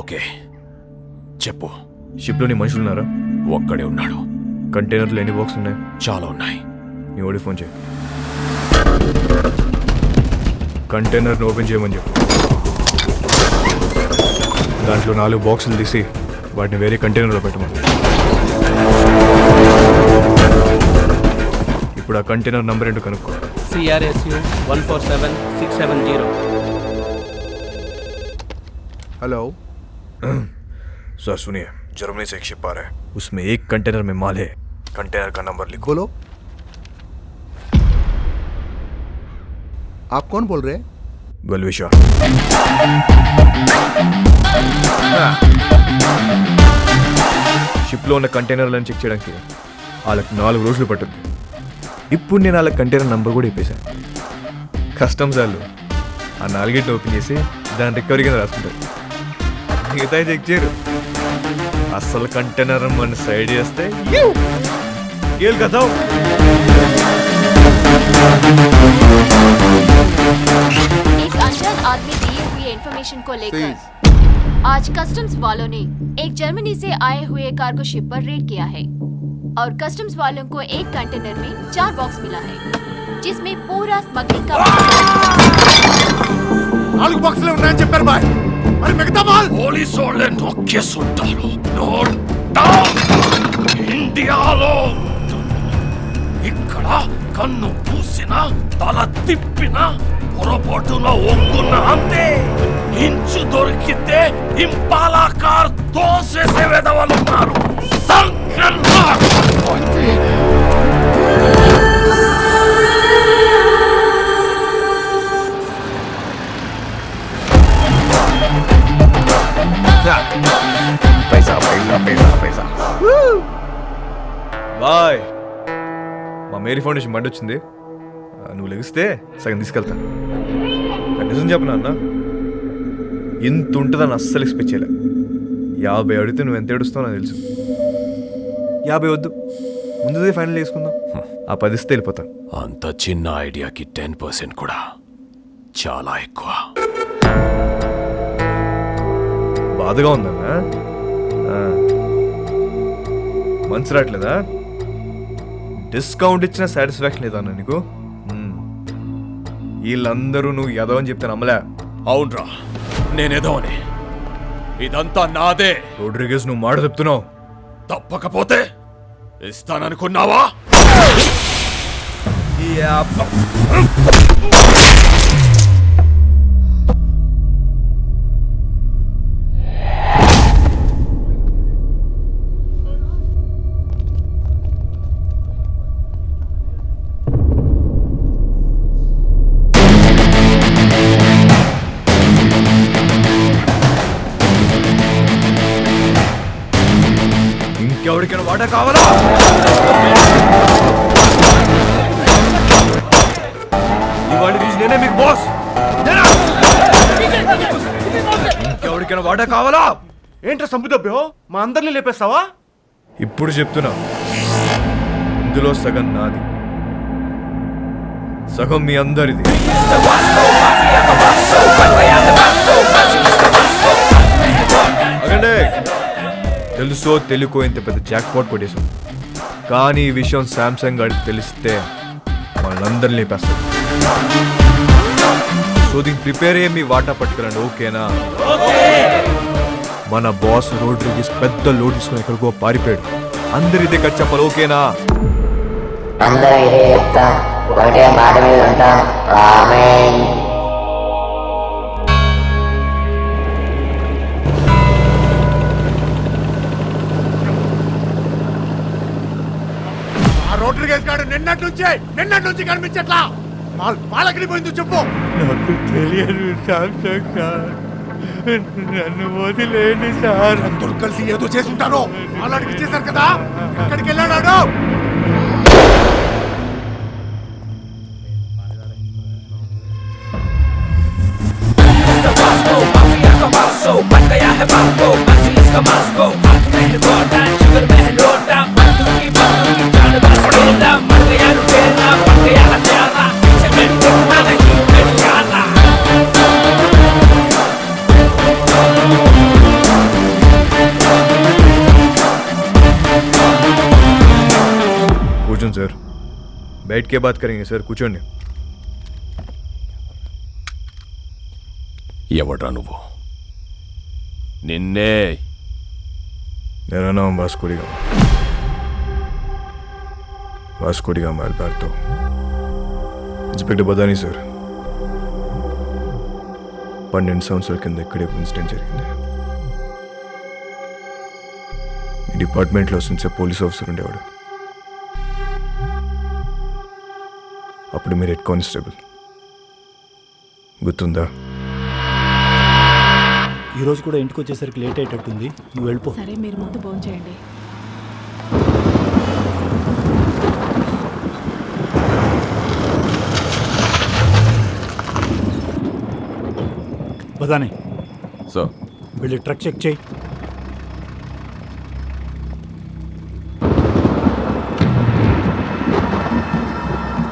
ఓకే చెప్పు. షిప్లో నీ మనుషులు ఉన్నారా? ఒక్కడే ఉన్నాడు. కంటైనర్లు ఎన్ని బాక్స్ ఉన్నాయి? చాలా ఉన్నాయి. నీ ఓడి ఫోన్ చేయి. కంటైనర్ని ఓపెన్ చేయమని చెప్పు. దాంట్లో 4 బాక్సులు తీసి వాటిని వేరే కంటైనర్లో పెట్టమని. ఇప్పుడు ఆ కంటైనర్ నంబర్ ఏంటో కనుక్కో. CRSU 147670. हेलो सर सुनिए, जर्मनी से एक शिप आ रहा है. उसमें एक कंटेनर में माल है. कंटेनर का नंबर लिखो. बोलो. आप कौन बोल रहे हैं? बलविशा. షిప్లో ఉన్న కంటైనర్లను చెక్ చేయడానికి వాళ్ళకి 4 రోజులు పట్టుద్ది. ఇప్పుడు నేను వాళ్ళ కంటైనర్ నంబర్ కూడా ఇప్పేశాను. కస్టమ్స్ వాళ్ళు ఆ 4 ఓపెన్ చేసి దాని రికవరీ కింద రాసుకుంటారు. మిగతా చెక్ చేయరు. అసలు కంటైనర్ మన సైడ్ చేస్తే ఏల్ కదా. एक अनजान आदमी दिए हुए इंफॉर्मेशन को लेकर आज कस्टम्स वालों ने एक जर्मनी से आए हुए कार्गो शिप पर रेड किया है और कस्टम्स वालों को एक कंटेनर में 4 बॉक्स मिला है जिसमें पूरा स्मगलिंग का 4 బాక్సులు ఉన్నాయని చెప్పారు బాయ్. మరి మిగతా మాల్ పోలీసు వాళ్ళే నొక్కేస్తుంటారు. Note down. ఇండియాలో ఇక్కడ కన్ను పూసినా తల తిప్పినా పొరపాటులో ఒంగున్న అంతే. ఇంచు దొరికితే ఇంపాలా కార్ తోసేసే వెదవలున్నారు. పైసా పైసా పైసా పైసా. బాయ్, మా మేరీ ఫౌండేషన్ బండి వచ్చింది. నువ్వు లెగిస్తే సగం తీసుకెళ్తా. నిజం చెప్పనా అన్న, ఇంత ఉంటుందని అస్సలు ఎక్స్పెక్ట్ చేయలే. 50 అడిగితే నువ్వు ఎంత ఏడుస్తావు నాకు తెలుసు. 50 వద్దు, ముందుదే ఫైనల్ చేసుకుందాం. ఆ 10 ఇస్తే వెళ్ళిపోతా. అంత చిన్న ఐడియాకి 10% కూడా చాలా ఎక్కువ. బాధగా ఉందన్నా, మనసు రావట్లేదా? డిస్కౌంట్ ఇచ్చిన సాటిస్ఫాక్షన్ లేదా అన్న నీకు? వీళ్ళందరూ నువ్వు ఎదో అని చెప్తే నమ్మలే. అవునరా, నేనేదో అని. ఇదంతా నాదే. రోడ్రిగేస్, నువ్వు మాట చెప్తున్నావు. తప్పకపోతే ఇస్తాననుకున్నావా? ఇంకెవరికైనా వాటా కావాలా? ఇవాళ నుంచి నేనే మీకు బాస్. ఇంకెవరికైనా వాటా కావాలా? ఏంట్రా సంపుదబ్బో, మా అందరినీ లేపేస్తావా? ఇప్పుడు చెప్తున్నా, ఇందులో సగం నాది, సగం మీ అందరిది. అగండి, తెలుసో తెలుకో ఇంత పెద్ద జాక్ పాట్ కొట్టేశాం. కానీ ఈ విషయం శాంసంగ్ గారికి తెలిస్తే వాళ్ళందరినీ లేపేస్తారు. సో దీనికి ప్రిపేర్ అయ్యే మీ వాటా పట్టుకెళ్ళండి, ఓకేనా? మన బాస్ రోడ్రిగేస్ పెద్ద లోడ్ తీసుకుని ఎక్కడికో పారిపోయాడు. అందరి ఇదే కట్ చెప్పాలి, ఓకేనా? అందరూ ఇదే చెప్తాం, ఒకటే మాట మీద ఉంటాం. ఆమేన్. ఆ రోడ్రిగేస్ గాడు నిన్నటి నుంచి కనిపించట్లా. వాళ్ళకి పోయిందో చెప్పు. నాకు తెలియదు శాంసంగ్ సార్, నన్ను వదిలేండి సార్. అందరూ కలిసి ఏదో చేసుంటారు. వాళ్ళకి చేశారు కదా, ఎక్కడికి వెళ్ళాడు? కూర్చోండి సార్, बैठ के बात करेंगे సార్. కూర్చోండి. ఎవడ్రా నువ్వు? నిన్నే. मेरा नाम Vasco D gamma. Vasco D gamma Alberto. Inspector Badani sir. 12 సంవత్సరాల కింద ఇక్కడే ఇన్సిడెంట్ జరిగింది. ఈ డిపార్ట్మెంట్లో వస్తుంచే పోలీస్ ఆఫీసర్ ఉండేవాడు. అప్పుడు మీరు హెడ్ కానిస్టేబుల్, గుర్తుందా? ఈరోజు కూడా ఇంటికి వచ్చేసరికి లేట్ అయ్యేటట్టుంది, నువ్వు వెళ్ళిపో. సరే, మీరు ముందు ఫోన్ చేయండి. బదానే సార్, వెళ్ళి ట్రక్ చెక్ చేయి.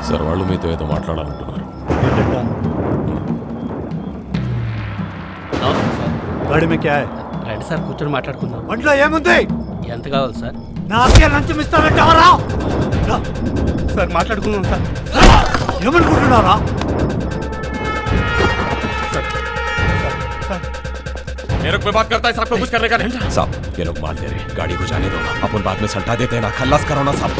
సార్, వాళ్ళు మీతో ఏదో మాట్లాడాలంటున్నారు. గాడి మే క్యా హై? రండి సార్, కూర్చొని మాట్లాడుకుందాం. ఒంట్లో ఏముంది? ఎంత కావాలి సార్? నాకే లంచం ఇస్తానంటావరా? సార్ మాట్లాడుకుందాం సార్. ఏమనుకుంటున్నారా? ये लोग पे बात करता है, साहब को कुछ करने का नहीं। साहब, ये लोग मान ले रहे, गाड़ी को जाने दो ना, अपन बाद में सल्टा देते हैं ना, खल्लास करो ना साहब.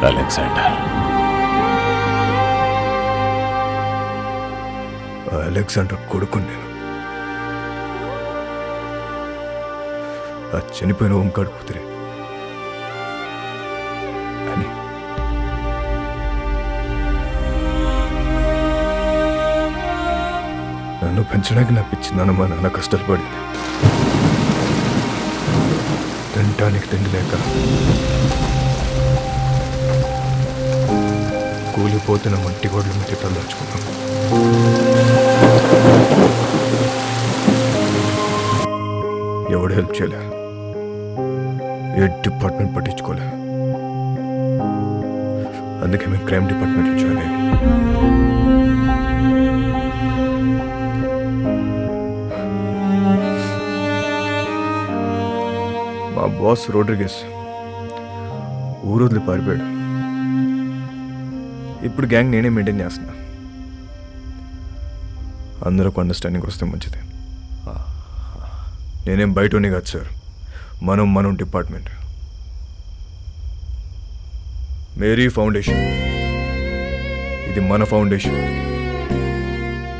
అలెగ్జాండర్. అలెగ్జాండర్ కొడుకు నేను. ఆ చనిపోయిన ఓంకాడు కూతురే అని. నన్ను పెంచడానికి నా పిచ్చి నాన్న మా నాన్న కష్టాలు పడింది. తినటానికి తిండి లేక కూలిపోతున్న మట్టి గోడల మీద తలదాచుకున్నాను. ఎవడు హెల్ప్ చేయలే, ఏ డిపార్ట్మెంట్ పట్టించుకోలే. అందుకే మేము క్రైమ్ డిపార్ట్మెంట్లో జాయిన్ అయ్యాం. మా బాస్ రోడ్రిగస్ ఊరు వదిలి పారిపోయాడు. ఇప్పుడు గ్యాంగ్ నేనే మెయింటైన్ చేస్తున్నా. అందరికి అండర్స్టాండింగ్ వస్తే మంచిది. నేనేం బయటనే కాదు సార్, మనం డిపార్ట్మెంట్. మేరీ ఫౌండేషన్, ఇది మన ఫౌండేషన్.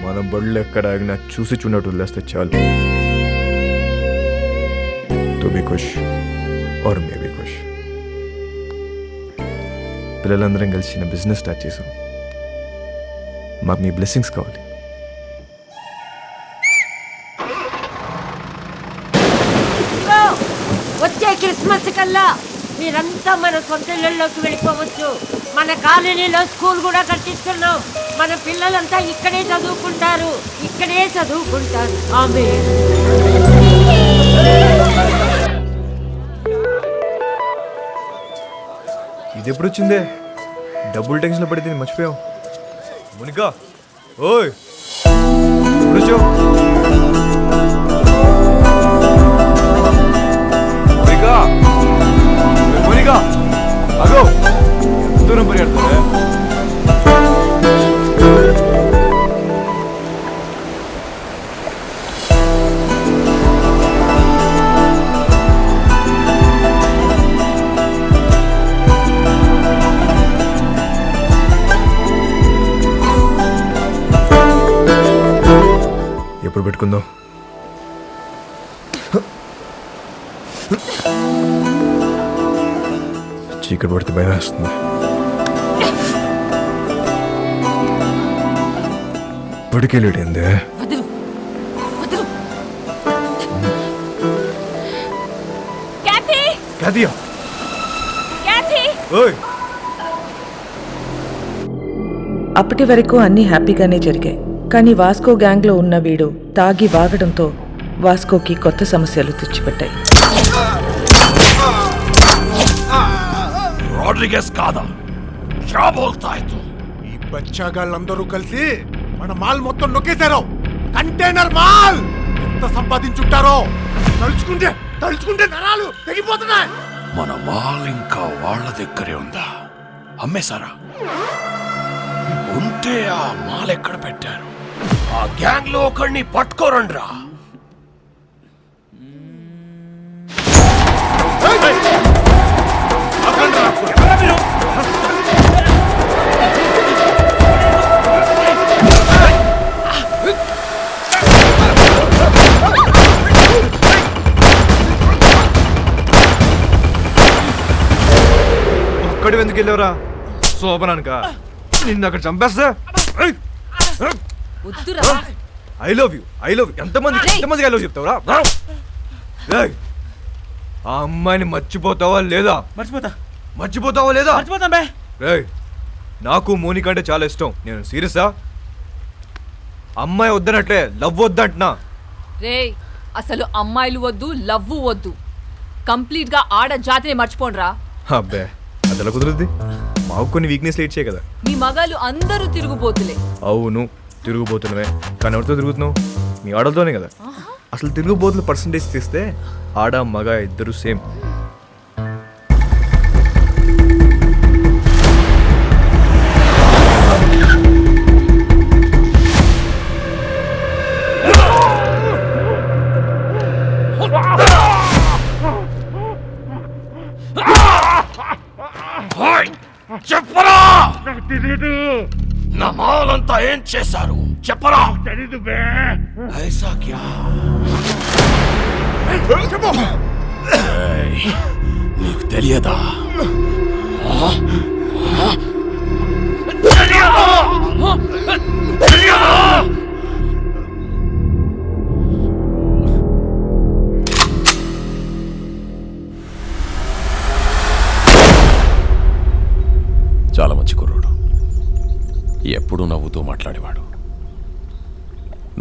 మన బళ్ళు ఎక్కడ ఆగినా చూసి చూడట్టు వదిలేస్తే చాలు. తో బి ఖుష్ ఆర్ మే బి ఖుష్. పిల్లలందరం కలిసి చిన్న బిజినెస్ స్టార్ట్ చేసాం. మాకు మీ బ్లెస్సింగ్స్ కావాలి. వచ్చే క్రిస్మస్ కల్లా మీరంతా మన సొంత ఇళ్లలోకి వెళ్ళిపోవచ్చు. మన కాలనీలో స్కూల్ కూడా కట్టిస్తున్నాం. మన పిల్లలంతా ఇక్కడే చదువుకుంటారు. ఆమేన్. ఇది ఎప్పుడు వచ్చిందే? డబుల్ టెన్షన్లో పడితే మర్చిపోయావు. మోనికా, ఓయ్ వచ్చావు? మోనికా అగో దూరం పరిగెడతావే. ఎప్పుడు పెట్టుకుందాం? చీకటి పడితే భయం వేస్తుంది. ఇప్పటికే లేట్ అయిందే. అప్పటి వరకు అన్నీ హ్యాపీగానే జరిగాయి. కానీ వాస్కో గ్యాంగ్లో ఉన్న వీడు తాగి వాగడంతో వాస్కోకి కొత్త సమస్యలు తెచ్చిపెట్టాయి. రోడ్రిగస్ కాదా? క్యా బోల్తా హై తు? ఈ బచ్చాగాళ్ళందరూ కలిసి మన మాల్ మొత్తం నొక్కేశారు. కంటైనర్ మాల్ ఎంత సంపాదించుంటారో తలుచుకుంటే నరాలు తెగిపోతున్నాయి. మన మాల్ ఇంకా వాళ్ళ దగ్గరే ఉందా? అమ్మేశారా? ఉంటే ఆ మాల్ ఎక్కడ పెట్టారు? ఆ గ్యాంగ్ లో ఒకడిని పట్టుకోరండ్రా. ఒక్కడి ఎందుకు వెళ్ళావురా? శోభనానిక నిన్ను అక్కడ చంపేస్తా. ఐ లవ్ యూ ఎంతమందికి ఐ లవ్ చెప్తావురా? ఆ అమ్మాయిని మర్చిపోతావా లేదా? మర్చిపోతావా లేదా? నాకు మోనిక అంటే చాలా ఇష్టం. నేను సీరియసా? అమ్మాయి వద్దనట్లే, లవ్ వద్దంటున్నా. రే అసలు అమ్మాయిలు వద్దు, లవ్వు వద్దు. కంప్లీట్గా ఆడ జాతిని మర్చిపోండ్రా. అబ్బే అదెలా కుదురుద్ది? మాకు కొన్ని వీక్నెస్ లేట్ కదా. మీ మగాళ్ళు అందరూ తిరుగుబోతులే. అవును తిరుగుబోతున్నవే, కానీ ఎవరితో తిరుగుతున్నావు? మీ ఆడలతోనే కదా. అసలు తిరుగుబోతుల పర్సంటేజ్ తీస్తే ఆడ మగ ఇద్దరు సేమ్. చెప్పరా, నా మాలంతా ఏం చేశారు చెప్పరా? తెలీదు బే. ఐసా క్యా? నీకు తెలియదా? చాలా మంచి కుర్రోడు, ఎప్పుడూ నవ్వుతూ మాట్లాడేవాడు.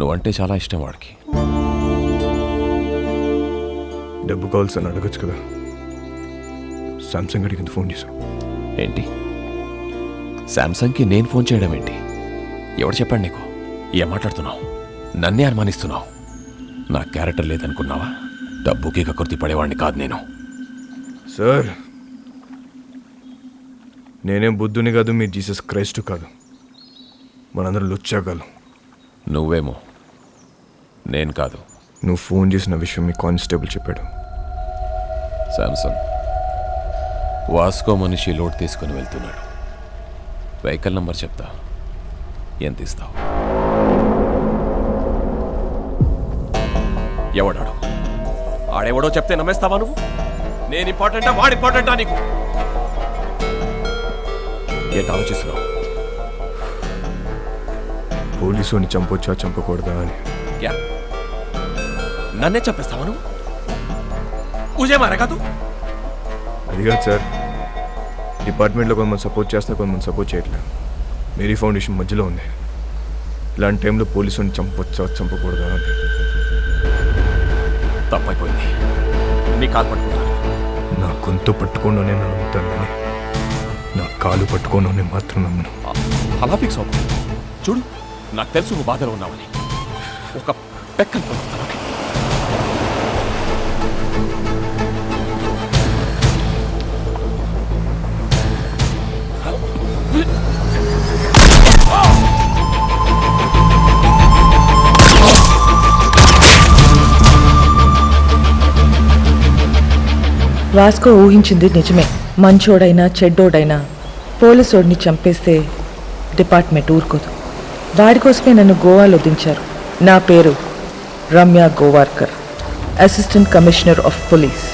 నువ్వంటే చాలా ఇష్టం వాడికి. డబ్బు కావాల్సి అని అడగచ్చు కదా. సామ్సంగ్ అడిగింది ఫోన్ చేశావు ఏంటి? శాంసంగ్కి నేను ఫోన్ చేయడం ఏంటి? ఎవడు చెప్పాడు నీకు? ఏం మాట్లాడుతున్నావు? నన్నే అనుమానిస్తున్నావు. నా క్యారెక్టర్ లేదనుకున్నావా? డబ్బుకి కకృతి పడేవాడిని కాదు నేను. సార్ నేనేం బుద్ధుని కాదు, మీరు జీసస్ క్రైస్ట్ కాదు. మనందరం లుచ్చాగాలం. నువ్వేమో, నేను కాదు. నువ్వు ఫోన్ చేసిన విషయం మీ కానిస్టేబుల్ చెప్పాడు. శాంసంగ్ వాస్కో మనిషి లోడ్ తీసుకుని వెళ్తున్నాడు. వెహికల్ నంబర్ చెప్తా, ఎంత ఇస్తావు? ఎవడాడు? ఆడెవడో చెప్తే నమ్మేస్తావా నువ్వు? నేను ఇంపార్టెంటా వాడు ఇంపార్టెంటా నీకు? ఏంటి ఆలోచిస్తున్నావు? పోలీసుని చంపొచ్చా చంపకూడదా అని. క్యా నన్నే చంపేస్తావా నువ్వు? పూజే మారా కాదు. అది కాదు సార్, డిపార్ట్మెంట్లో కొంతమంది సపోర్ట్ చేస్తున్నా, కొంతమంది సపోర్ట్ చేయట్లేదు. మేరీ ఫౌండేషన్ మధ్యలో ఉంది. ఇలాంటి టైంలో పోలీసుని చంపొచ్చా చంపకూడదా అని. తప్పైపోయింది. నీ కాలు పట్టుకున్నా. నా గొంతు పట్టుకోను నేను నమ్ముతాను, కానీ నా కాలు పట్టుకోను నేను మాత్రం నమ్మను. అలా ఫిక్స్ అవ్వకు. చూడు, నాకు తెలుసు నువ్వు బాధలో ఉన్నావని. ఒక పెక్కను పడుతున్నాను. వాస్కో ఊహించింది నిజమే. మంచోడైనా చెడ్డోడైనా పోలీసోడిని చంపేస్తే డిపార్ట్మెంట్ ఊరుకోదు. వాడి కోసమే నన్ను గోవాలో దించారు. నా పేరు Ramya Govarkar, assistant commissioner of police.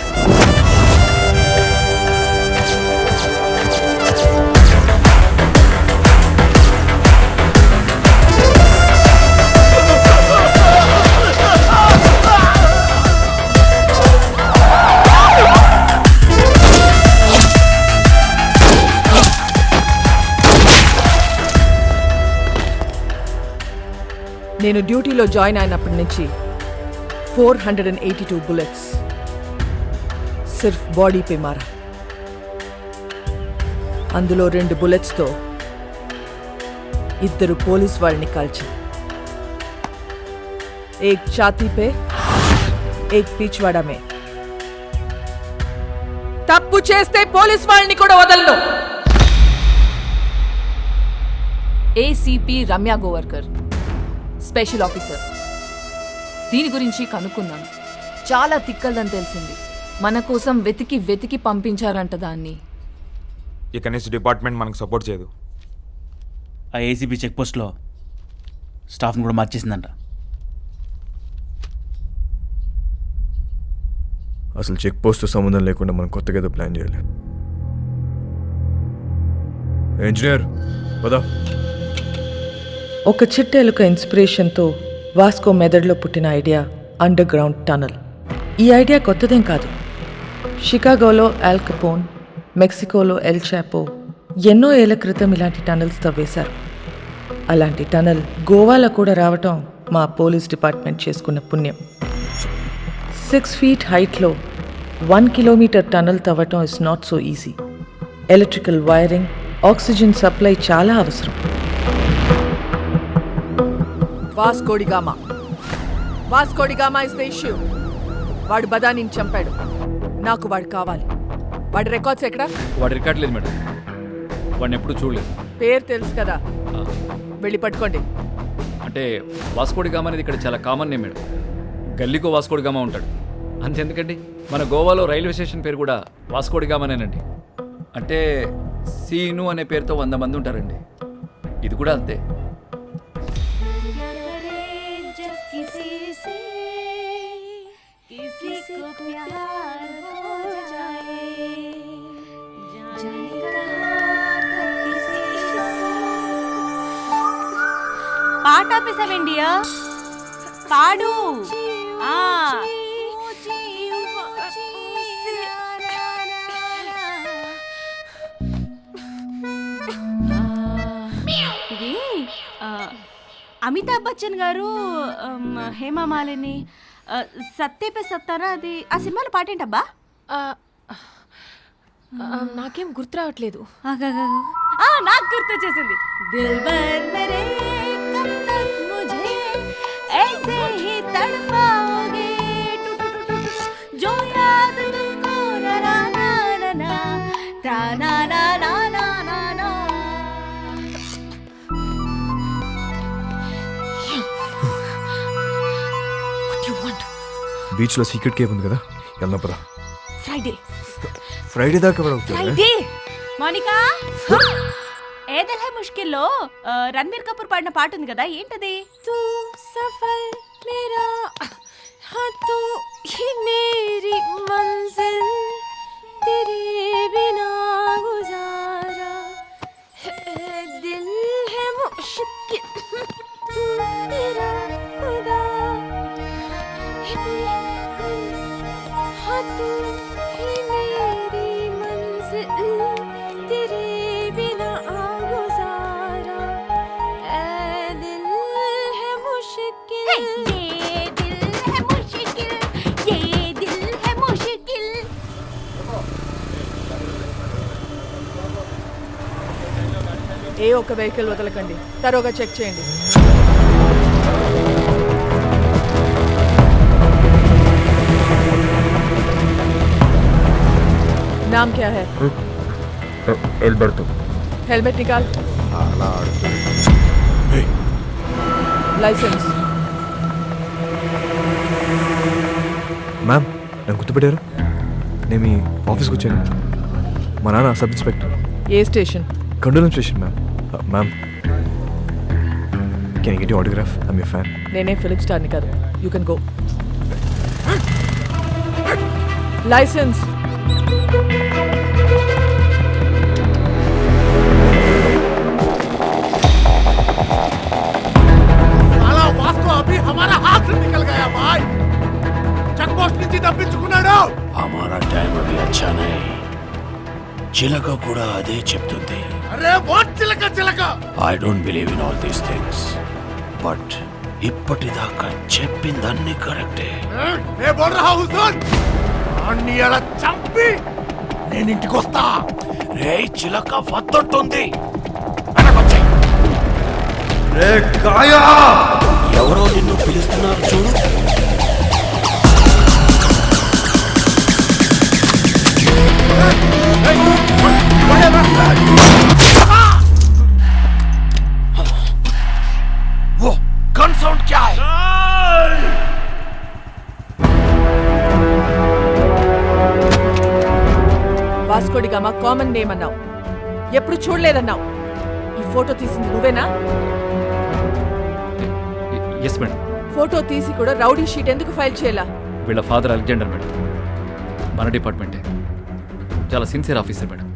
నేను డ్యూటీలో జాయిన్ అయినప్పటి నుంచి 482 బుల్లెట్స్ సిర్ఫ్ బాడీ పే మారా. అందులో 2 బుల్లెట్స్తో 2 పోలీస్ వాళ్ళని కాల్చా. एक छाती पे एक पिछवाड़ा में. తప్పు చేస్తే పోలీస్ వాళ్ళని కూడా వదలను. ACP Ramya Govarkar, special officer. దీని గురించి కనుక్కున్నాను. చాలా తిక్కల్దని తెలిసింది. మన కోసం వెతికి వెతికి పంపించారంట దాన్ని. ఇక నుంచి డిపార్ట్మెంట్ మనకు సపోర్ట్ చేయదు. ఆ ఏసీబీ చెక్ పోస్ట్లో స్టాఫ్ని కూడా మార్చేసిందంట. అసలు చెక్ పోస్ట్ సంబంధం లేకుండా మనం కొత్తగా ఏదో ప్లాన్ చేయాలి. ఇంజనీర్ పదా. ఒక చిట్టెలుక ఇన్స్పిరేషన్తో వాస్కో మెదడులో పుట్టిన ఐడియా అండర్ గ్రౌండ్ టనల్. ఈ ఐడియా కొత్తదేం కాదు. షికాగోలో ఆల్ కపోన్, మెక్సికోలో ఎల్ చాపో, ఎన్నో ఏళ్ల క్రితం ఇలాంటి టనల్స్ తవ్వేశారు. అలాంటి టనల్ గోవాలో కూడా రావటం మా పోలీస్ డిపార్ట్మెంట్ చేసుకున్న పుణ్యం. 6 feet హైట్లో 1 kilometer టనల్ తవ్వటం is not so easy. Electrical wiring, oxygen supply చాలా అవసరం. Vasco da Gama is the issue. వాడు బదానిని చంపాడు. నాకు వాడు కావాలి. వాడి రికార్డ్స్ ఎక్కడ? వాడి రికార్డ్ లేదు మేడం. వాడిని ఎప్పుడు చూడలేదు. పేరు తెలుసు కదా, వెళ్ళి పట్టుకోండి. అంటే వాస్కోడిగామా అనేది ఇక్కడ చాలా కామన్ నేమ్ మేడం. గల్లీకో వాస్కోడిగామా ఉంటాడు. అంతెందుకండి, మన గోవాలో రైల్వే స్టేషన్ పేరు కూడా వాస్కోడిగామానేనండి. అంటే సీను అనే పేరుతో 100 మంది ఉంటారండి. ఇది కూడా అంతే. పాట ఆపేసావేండియా? పాడు. ఇది అమితాబ్ బచ్చన్ గారు, హేమా మాలిని, సత్యపే సత్తారా, అది ఆ సినిమాలో పాటేంటబ్బా? నాకేం గుర్తు రావట్లేదు. నాకు గుర్తు వచ్చేసింది. దిల్బర్ మేరే కబ్ తక్ ముझे ऐसे ही तड़पाओगे जो याद तुमको ना ना ना ना ता ना ना ना ना ना ना. బీచ్లో సీక్రెట్ కేవ్ ఉంది కదా, వెళ్దాం పద. ఫ్రైడే దాకా ఫ్రైడే. మోనికా, ఏ దిల్ హై ముష్కిల్లో రణబీర్ కపూర్ పాడిన పాట ఉంది కదా, ఏంటది? తూ సఫల్ మేరా हाँ तू ही मेरी मंजिल तेरे बिना गुजारा दिल है मुश्किल तू मेरा खुदा हाँ तू ही मेरी मंजिल तेरे बिना गुजारा दिल है मुश्किल ఏ ఒక్క వెహికల్ వదలకండి, తరోగా చెక్ చేయండి. नाम क्या है? एल्बर्टो. हेलमेट निकाल. लाइसेंस. మ్యామ్, నన్ను గుర్తుపెట్టారు? నేను మీ ఆఫీస్కి వచ్చాను. మా నాన్న sub inspector. A station? కండోలం station ma'am. Ma'am, can I get your autograph? I'm your fan. నేనే ఫిలిప్ స్టార్ని కాదు. You can go. లైసెన్స్. साला वास्को अभी हमारा हाथ से निकल गया भाई. चेक पोस्ट నుంచి తప్పించుకున్నాడు. हमारा टाइम अभी अच्छा नहीं. చిలక కూడా అదే చెప్తుంది. అరే వాట్ చిలక చిలక. I don't believe in all these things. But ఇప్పటిదాకా చెప్పిందన్నీ కరెక్టే. मैं बोल रहा हूँ सुन. అన్ని అలా చంపి నేను ఇంటికి వస్తా. రే చిలక వద్దంటుంది. రే కాయా, ఎవరో నిన్ను పిలుస్తున్నారు చూడు. वो गन साउंड क्या है? వాస్కోడిగామా కామన్ నేమ్ అన్నావు, ఎప్పుడు చూడలేదన్నావు. ఈ ఫోటో తీసింది నువ్వేనా? Yes madam. ఫోటో తీసి కూడా రౌడీ షీట్ ఎందుకు ఫైల్ చేయాలా? వీళ్ళ ఫాదర్ అలెగ్జాండర్ మేడం. మన డిపార్ట్మెంటే. చాలా సిన్సియర్ ఆఫీసర్ మేడం.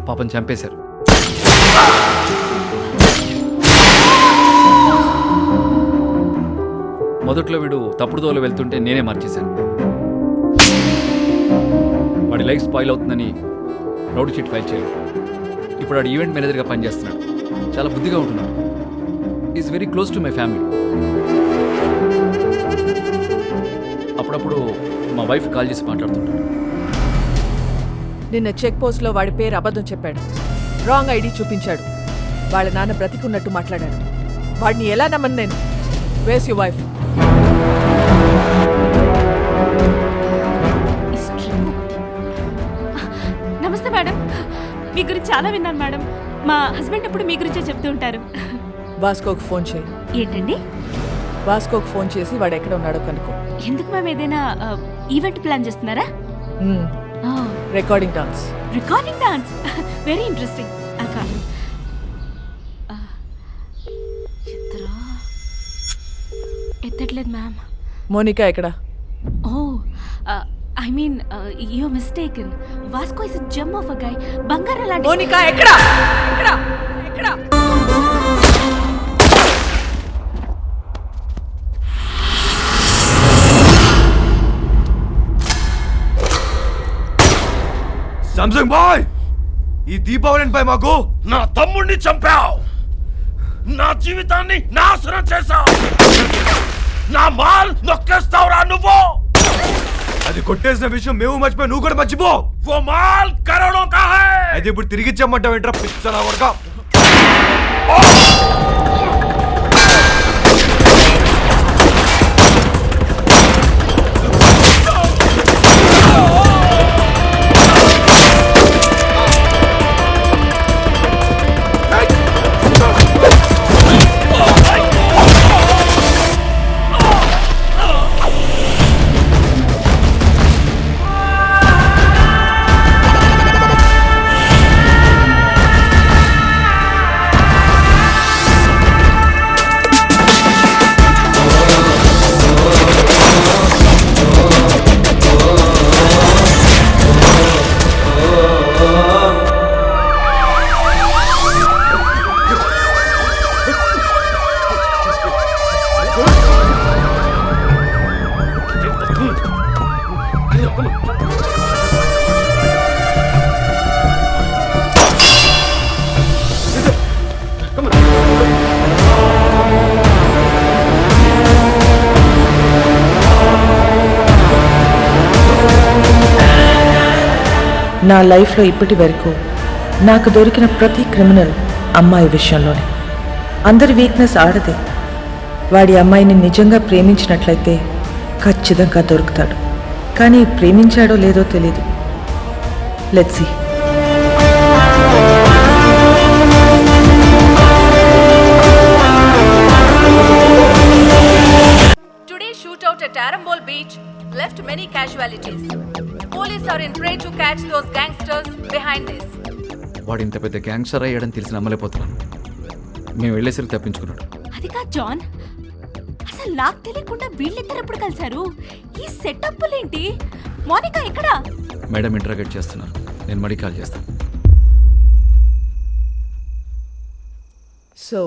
పాపం చంపేశారు. మొదట్లో వీడు తప్పుడు దోవలో వెళ్తుంటే నేనే మార్చేశాను. వాడి లైఫ్ స్పాయిల్ అవుతుందని రౌడీ షీట్ ఫైల్ చేయలేదు. ఇప్పుడు ఆడు ఈవెంట్ మేనేజర్గా పనిచేస్తున్నాడు. చాలా బుద్ధిగా ఉంటున్నాడు. Is very close to my family. అప్పుడప్పుడు మా వైఫ్ కాల్ చేసి మాట్లాడుతుంటాడు. నిన్న చెక్ పోస్ట్లో వాడి పేరు అబద్ధం చెప్పాడు. రాంగ్ ఐడి చూపించాడు. వాళ్ళ నాన్న బ్రతికున్నట్టు మాట్లాడాడు. వాడిని ఎలా నమ్మను నేను? వేస్ యు వైఫ్? నమస్తే మేడం. మీ గురించి చాలా విన్నాను మేడం. మా హస్బెండ్ ఎప్పుడు మీ గురించే చెప్తూ ఉంటారు. వాస్కోకి ఫోన్ చేయి. ఏంటండి? వాస్కోకి ఫోన్ చేసి వాడు ఎక్కడ ఉన్నాడో కనుక్కో. ఎందుకు మేము ఏదైనా ఈవెంట్ ప్లాన్ చేస్తున్నారా? Recording dance. Recording dance very interesting. ఎత్తట్లేదు మ్యామ్. మోనికా ఎక్కడ? Oh I mean you mistaken. Vasco is a gem of a guy. బంగారం లాంటి. మోనికా ఎక్కడ? ఎక్కడ? ఎక్కడ? సామ్సంగ్ బాయ్, ఈ దీపావళిపై మాకు నా తమ్ముడిని చంపావు, నా జీవితాన్ని నాశనం చేశావు, నా మాల్ నొక్కేస్తావురా నువ్వు. అది కొట్టేసిన విషయం మేము మర్చిపోయి నువ్వు కూడా మర్చిపో. वो माल करोड़ों का है. అయితే ఇప్పుడు తిరిగి ఇచ్చామంటావు ఏంట్రా పిచ్చనా కొడకా? నా లైఫ్లో ఇప్పటి వరకు నాకు దొరికిన ప్రతి క్రిమినల్ అమ్మాయి విషయంలోనే. అందరి వీక్నెస్ ఆడదే. వాడి అమ్మాయిని నిజంగా ప్రేమించినట్లయితే ఖచ్చితంగా దొరుకుతాడు. కానీ ప్రేమించాడో లేదో తెలీదు. Let's see. Today's shootout at Arambol Beach left many casualties. Police are in try to catch those gangsters behind this. వాడు ఇంత పెద్ద గ్యాంగ్స్టర్ అయ్యాడని తెలిసి నమ్మలేకపోతున్నాను. మేము వెళ్ళేసరికి తప్పించుకున్నాడు. అది కాదు జాన్, అసలు నాకు తెలియకుండా వీళ్ళిద్దరు ఎప్పుడు కలిశారు? ఈ సెటప్లేంటి? మోనికా ఎక్కడా? మేడం ఇంటరాగేట్ చేస్తున్నారు. నేను మడి కాల్ చేస్తాను. సో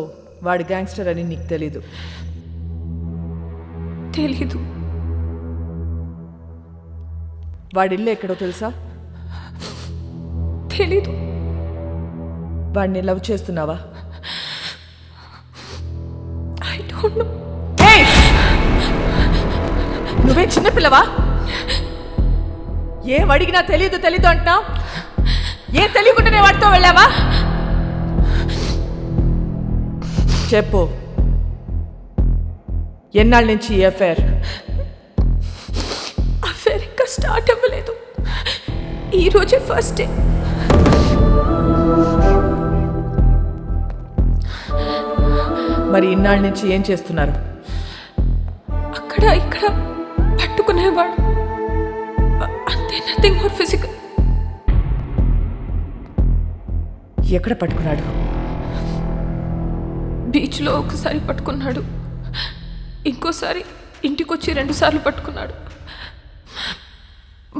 వాడు గ్యాంగ్స్టర్ అని నీకు తెలీదు? తెలీదు. వాడి ఇల్లు ఎక్కడో తెలుసా? తెలీదు. వాడిని లవ్ చేస్తున్నావా? I don't know. నువ్వే చిన్నపిల్లవా? ఏం అడిగినా తెలీదు తెలీదు అంటున్నావు. ఏం తెలియకుండానే వాడితో వెళ్ళావా? చెప్పు, ఎన్నాళ్ళ నుంచి ఈ అఫేర్? అఫేర్ ఇంకా స్టార్ట్ అవ్వలేదు. ఈరోజే ఫస్ట్ డే. మరి ఇన్నాళ్ళ నుంచి ఏం చేస్తున్నారు? అక్కడ ఇక్కడ పట్టుకునేవాడు అంతే, నథింగ్ మోర్ ఫిజికల్. ఎక్కడ పట్టుకున్నాడు? బీచ్లో ఒకసారి పట్టుకున్నాడు, ఇంకోసారి ఇంటికొచ్చి 2 సార్లు పట్టుకున్నాడు,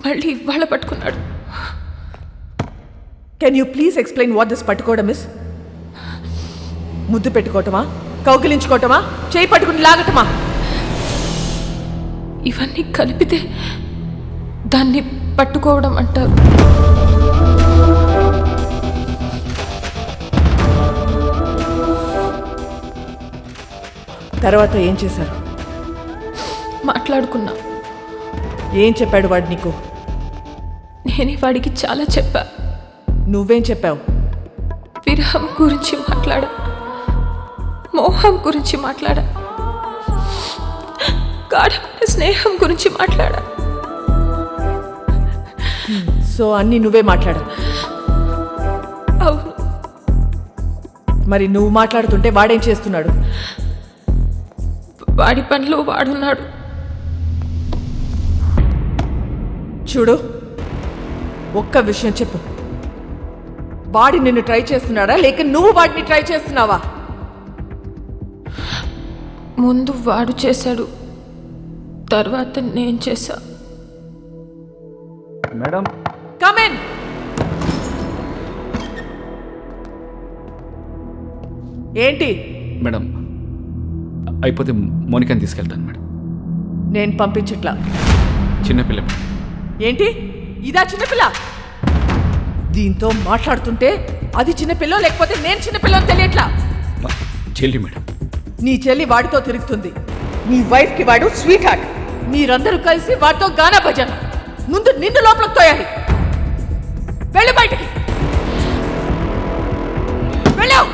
మళ్ళీ ఇవాళ పట్టుకున్నాడు. Can you please explain what this పట్టుకోవడం ఇస్? ముద్దు పెట్టుకోవటమా, కౌగిలించుకోవటమా, చేయి పట్టుకుని లాగటమా? ఇవన్నీ కలిపితే దాన్ని పట్టుకోవడం అంటారు. తర్వాత ఏం చేశారు? మాట్లాడుకున్నా. ఏం చెప్పాడు వాడు నీకు? నేనే వాడికి చాలా చెప్పా. నువ్వేం చెప్పావు? విరహం గురించి మాట్లాడా, మోహం గురించి మాట్లాడా, గాఢమైన స్నేహం గురించి మాట్లాడా. సో అన్నీ నువ్వే మాట్లాడా? అవును. మరి నువ్వు మాట్లాడుతుంటే వాడేం చేస్తున్నాడు? వాడి పనిలో వాడున్నాడు. చూడు, ఒక్క విషయం చెప్పు. వాడి నిన్ను ట్రై చేస్తున్నాడా లేక నువ్వు వాడిని ట్రై చేస్తున్నావా? ముందు వాడు చేశాడు, తర్వాత నేను చేశా. Madam, come in. ఏంటి? మేడం, అయిపోతే మోనికాని తీసుకెళ్తాను మేడం. నేను పంపించట్లా. చిన్నపిల్ల. ఏంటి ఇదా చిన్నపిల్ల? దీంతో మాట్లాడుతుంటే అది చిన్నపిల్ల లేకపోతే నేను చిన్నపిల్లని తెలియట్లా. చెల్లి మేడం. నీ చెల్లి వాడితో తిరుగుతుంది. నీ వైఫ్ కి వాడు స్వీట్ హార్ట్. మీరందరూ కలిసి వాడితో గానా భజన. ముందు నిన్ను లోపలికి తోయాలి. వెళ్ళు బయటికి, వెళ్ళావు.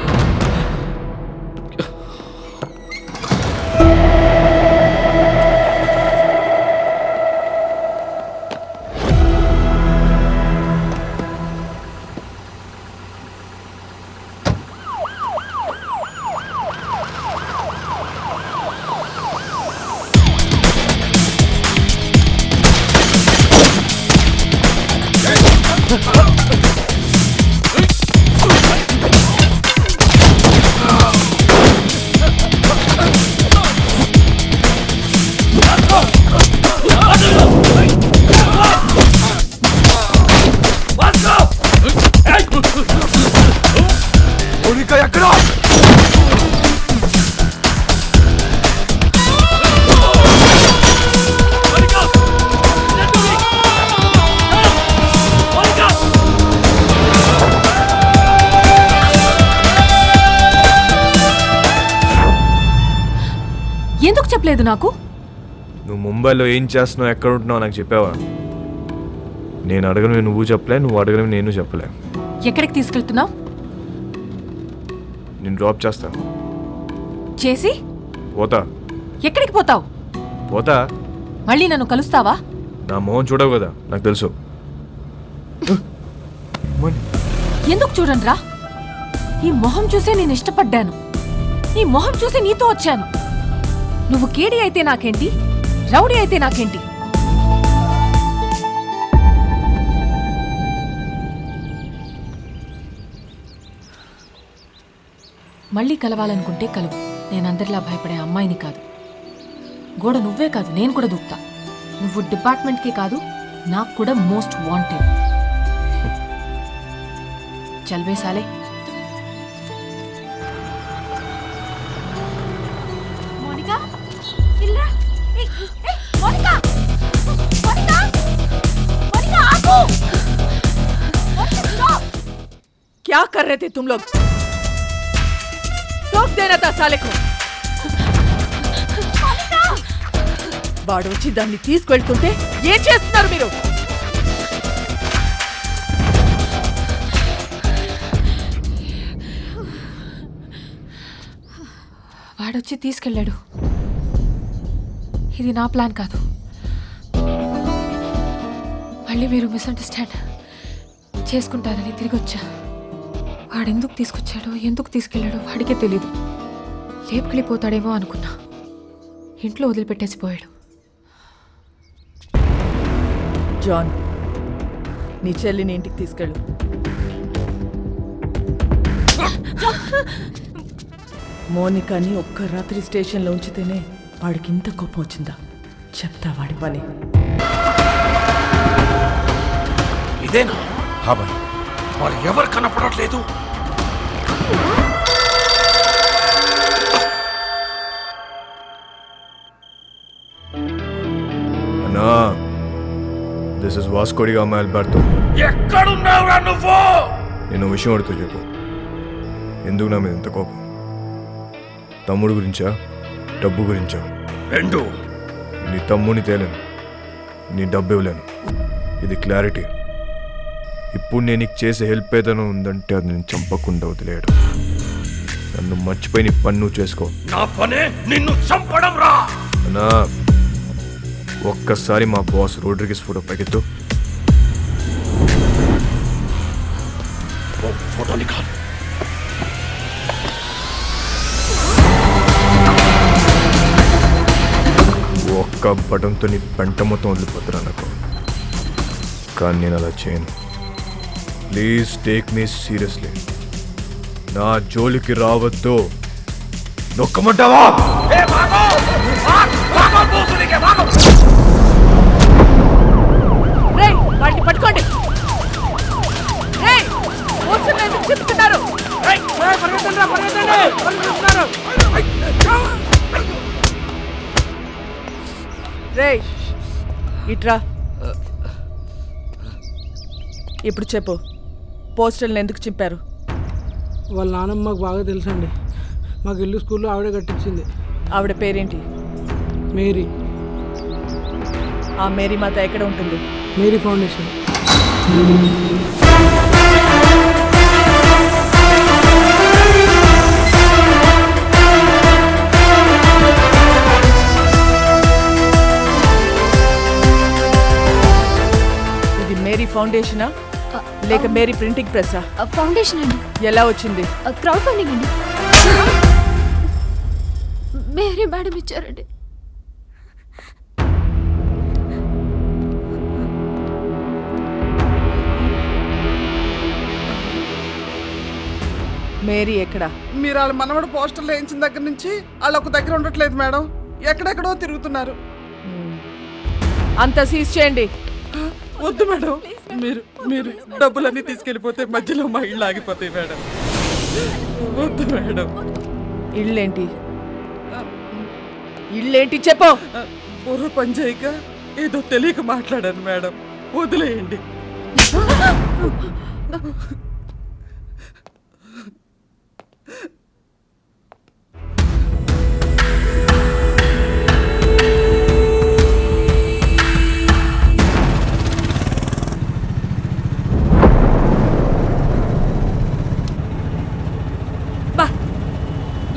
ఎందుకు చెప్పలేదు నాకు? నువ్వు ముంబైలో ఏం చేస్తున్నావు, ఎక్కడ ఉంటున్నావు నాకు చెప్పావా? నేను అడగను నువ్వు చెప్పలే, నువ్వు అడగను నేను చెప్పలే. ఎక్కడికి తీసుకెళ్తున్నావు? నేను డ్రాప్ చేస్తా. చేసి పోతా. ఎక్కడికి పోతావు? పోతా. మళ్ళీ నన్ను కలుస్తావా? నా మొహం చూడవు కదా, నాకు తెలుసు. ఎందుకు చూడండి రా, ఈ మొహం చూసే నేను ఇష్టపడ్డాను. ఈ మొహం చూసి నీతో వచ్చాను. నువ్వు కేడి అయితే నాకేంటి, రౌడీ అయితే నాకేంటి? మళ్ళీ కలవాలనుకుంటే కలువు. నేనందరిలా భయపడే అమ్మాయిని కాదు. గోడ నువ్వే కాదు, నేను కూడా దూకుతా. నువ్వు డిపార్ట్మెంట్కే కాదు, నాకు కూడా మోస్ట్ వాంటెడ్. చల్వే సాలే. మోనికా, ఇల్లా. మోనికా, మోనికా, మోనికా, ఆగు. क्या कर रहे थे तुम लोग? टोक देना था साले को. వాడు వచ్చి దాన్ని తీసుకెళ్తుంటే ఏం చేస్తున్నారు మీరు? వాడొచ్చి తీసుకెళ్ళాడు. ఇది నా ప్లాన్ కాదు. మళ్ళీ మీరు మిస్అండర్స్టాండ్ చేసుకుంటారని తిరిగి వచ్చా. వాడెందుకు తీసుకొచ్చాడో, ఎందుకు తీసుకెళ్ళాడో వాడికే తెలీదు. లేపుకెళ్ళిపోతాడేమో అనుకున్నా. ఇంట్లో వదిలిపెట్టేసి పోయాడు. జాన్, నీ చెల్లిని ఇంటికి తీసుకెళ్ళు. మోనికాని ఒక్క రాత్రి స్టేషన్లో ఉంచితేనే వాడికి ఇంత కోపం వచ్చిందా? చెప్తా వాడి పని. ఇదేనా? హాబాయ్, మరి ఎవరు కనపడట్లేదు? అన్నా, this is Vasco da Gama Alberto. ఎక్కడున్నావురా నువ్వు? నేను విషయం అడుగుతూ చెప్పు. ఎందుకు నా మీద ఎంత కోపం? తమ్ముడు గురించా? డబ్బు గురించా? రెండు. నీ తమ్ముని తేలేను, నీ డబ్బు ఇవ్వలేను. ఇది క్లారిటీ. ఇప్పుడు నేను నీకు చేసే హెల్ప్ ఏదైనా ఉందంటే అది నేను చంపకుండా వదిలేయడం. నన్ను మర్చిపోయి నీ పని నువ్వు చేసుకో. నా పనే నిన్ను చంపడం రా. అన్నా, ఒక్కసారి మా బాస్ రోడ్రిగిస్ ఫోటో పైకెత్తు. ఫోటో నికాల్. ఒక్క బటన్తో నీ పెంట మొత్తం వదిలిపోతున్నా నాకు. కానీ నేను అలా చేయను. Please take me seriously. నా జోలికి రావద్దు. నొక్కమంటావా? రేయ్, వాడిని పట్టుకోండి. రేయ్, పోస్టర్లు ఎందుకు చింపుతున్నారు? రేయ్, ఇట్రా. ఇప్పుడు చెప్పు, పోస్టర్లను ఎందుకు చింపారు? వాళ్ళ నాన్నమ్మ మాకు బాగా తెలుసండి. మాకు ఇల్లు స్కూల్లో ఆవిడే కట్టించింది. ఆవిడ పేరేంటి? మేరీ. ఆ మేరీ మాత ఎక్కడ ఉంటుంది? Mary foundation. ఇది మేరీ ఫౌండేషనా లేక మేరీ ప్రింటింగ్ ప్రెస్సా? ఫౌండేషన్ అండి. ఎలా వచ్చింది? క్రౌడ్ ఫండింగ్ అండి. మేరీ మేడం ఇచ్చారండి. మేరీ ఎక్కడా? మీరు వాళ్ళ మనవడు పోస్టర్లు వేయించిన దగ్గర నుంచి వాళ్ళు ఒక దగ్గర ఉండట్లేదు మేడం. ఎక్కడెక్కడో తిరుగుతున్నారు. అంతా సీజ్ చేయండి. వద్దు మేడం, మీరు మీరు డబ్బులన్నీ తీసుకెళ్ళిపోతే మధ్యలో మా ఇళ్ళు ఆగిపోతాయి మేడం. వద్దు మేడం. ఇళ్ళేంటి? ఇళ్ళేంటి చెప్పు. బుర్ర పనిచేయక ఏదో తెలియక మాట్లాడాను మేడం. వదిలేయండి.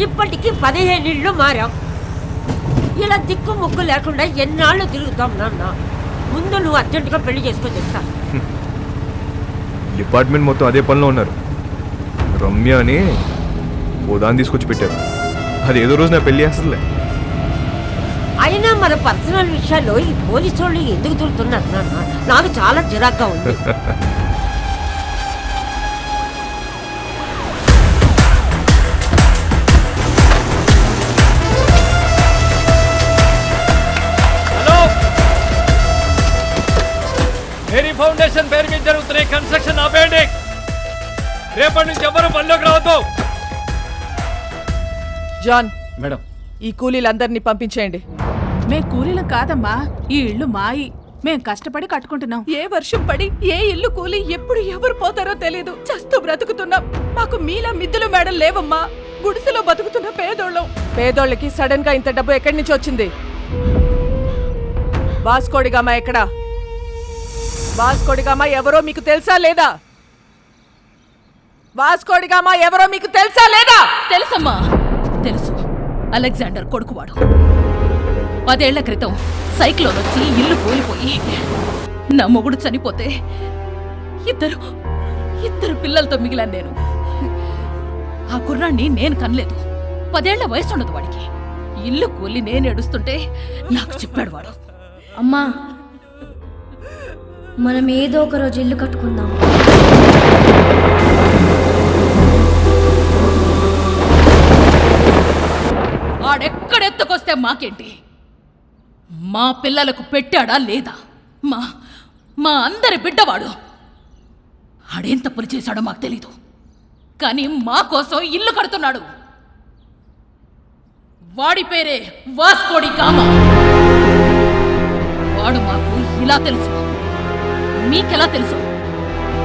ఇప్పటికి 15 ఇళ్ళు మారాం. ఇలా దిక్కు ముక్కు లేకుండా ఎన్నాళ్ళు తిరుగుతాం నాన్న. ముందు నువ్వు అర్జెంటుగా పెళ్లి చేసుకొని చెప్తా. డిపార్ట్మెంట్ మొత్తం అదే పనిలో ఉన్నారు. రమ్య అని ఓ దాన్ని తీసుకొచ్చి పెట్టారు. అది ఏదో రోజు నా పెళ్లి చేస్తుందిలే. అయినా మన పర్సనల్ విషయాల్లో ఈ పోలీసు వాళ్ళు ఎందుకు తిరుగుతున్నారు నాన్న? నాకు చాలా చిరాగ్గా ఉంది. మేరీ ఫౌండేషన్ పేరు మీద జరుగుతున్న కన్స్ట్రక్షన్ ఆపేయండి. రేపటి నుంచి ఎవరు పనిలోకి రావద్దు. జాన్ మేడం, ఈ కూలీలందరినీ పంపించేయండి. మేం కూలీలం కాదమ్మా, ఈ ఇల్లు మాయి. మేం కష్టపడి కట్టుకుంటున్నాం. ఏ వర్షం పడి ఏ ఇల్లు కూలి ఎప్పుడు ఎవరు పోతారో తెలీదు. చస్తూ బ్రతుకుతున్నాం. మాకు మీలా మిద్దులు మేడం లేవమ్మా. గుడిసెలో బతుకుతున్న పేదోళ్ళం. పేదోళ్ళకి సడన్ గా ఇంత డబ్బు ఎక్కడి నుంచి వచ్చింది? వాస్కోడిగామా ఎక్కడా? వాస్కోడిగామా ఎవరో మీకు తెలుసా లేదా? వాస్కోడిగామా ఎవరో మీకు తెలుసా లేదా? తెలుసమ్మా, తెలుసు. అలెగ్జాండర్ కొడుకువాడు. 10 ఏళ్ల క్రితం సైక్లోన్ వచ్చి ఇల్లు కూలిపోయి నా మొగుడు చనిపోతే ఇద్దరు పిల్లలతో మిగిలాను నేను. ఆ కుర్రాన్ని నేను కనలేదు. 10 ఏళ్ల వయసు ఉండదు వాడికి. ఇల్లు కూలి నేను ఏడుస్తుంటే నాకు చెప్పాడు వాడు, అమ్మా మనం ఏదో ఒక రోజు ఇల్లు కట్టుకుందాం. ఆడెక్కడెత్తుకొస్తే మాకేంటి? మా పిల్లలకు పెట్టాడా లేదా? మా అందరి బిడ్డవాడు. ఆడేం తప్పులు చేశాడో మాకు తెలీదు, కానీ మా కోసం ఇల్లు కడుతున్నాడు. వాడి పేరే వాస్కోడి గామా. వాడు మాకు ఇలా తెలుసు. మీకెలా తెలుసు?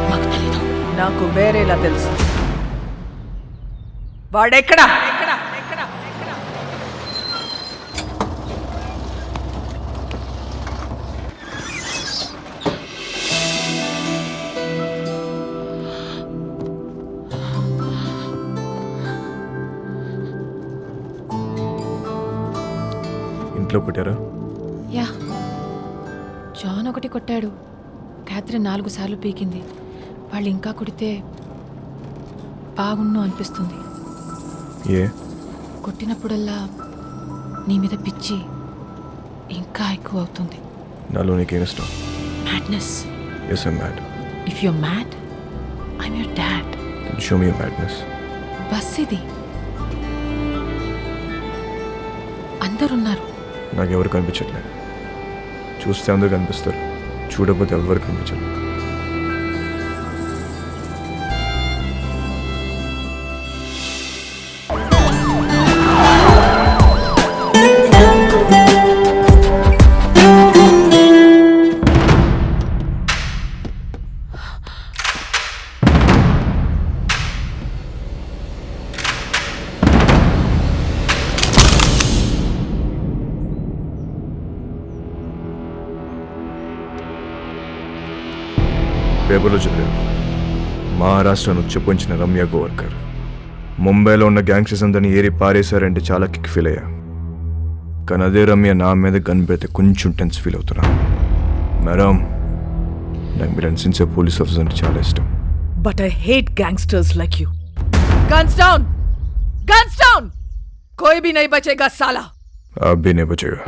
మాకు తెలీదు. నాకు వేరేలా తెలుసు. వాడెక్కడా? ఫైట్లో కొట్టారా? యా, జాన్ ఒకటి కొట్టాడు, క్యాథరిన్ 4 సార్లు పీకింది. వాళ్ళు ఇంకా కొడితే బాగుండు అనిపిస్తుంది. ఏ కొట్టినప్పుడల్లా నీ మీద పిచ్చి ఇంకా ఎక్కువ అవుతుంది. నాలో నీకేం ఇష్టం? Madness. Yes I'm mad. If you're mad, I'm your dad. Show me your madness. బస్ ఇది, అందరున్నారు. నాకెవరు కనిపించట్లేదు. చూస్తే అందరూ కనిపిస్తారు, చూడకపోతే ఎవరు కనిపించరు. పేపర్లో చదివాను, మహారాష్ట్రను ఉచ్చపోంచిన రమ్య గోవర్కర్ ముంబైలో ఉన్న గ్యాంగ్స్టర్స్ అందరినీ ఏరి పారేశారంటే చాలా కిక్ ఫీల్ అయ్యా. కానీ అదే రమ్య నా మీద గన్ పెడితే కొంచెం టెన్స్ ఫీల్ అవుతున్నా. మేడం, నాకు మీరు అనిసించే పోలీస్ ఆఫీసర్ అంటే చాలా ఇష్టం. But I hate gangsters like you. Guns down! Guns down! कोई भी नहीं बचेगा साला. आप भी नहीं बचेगा.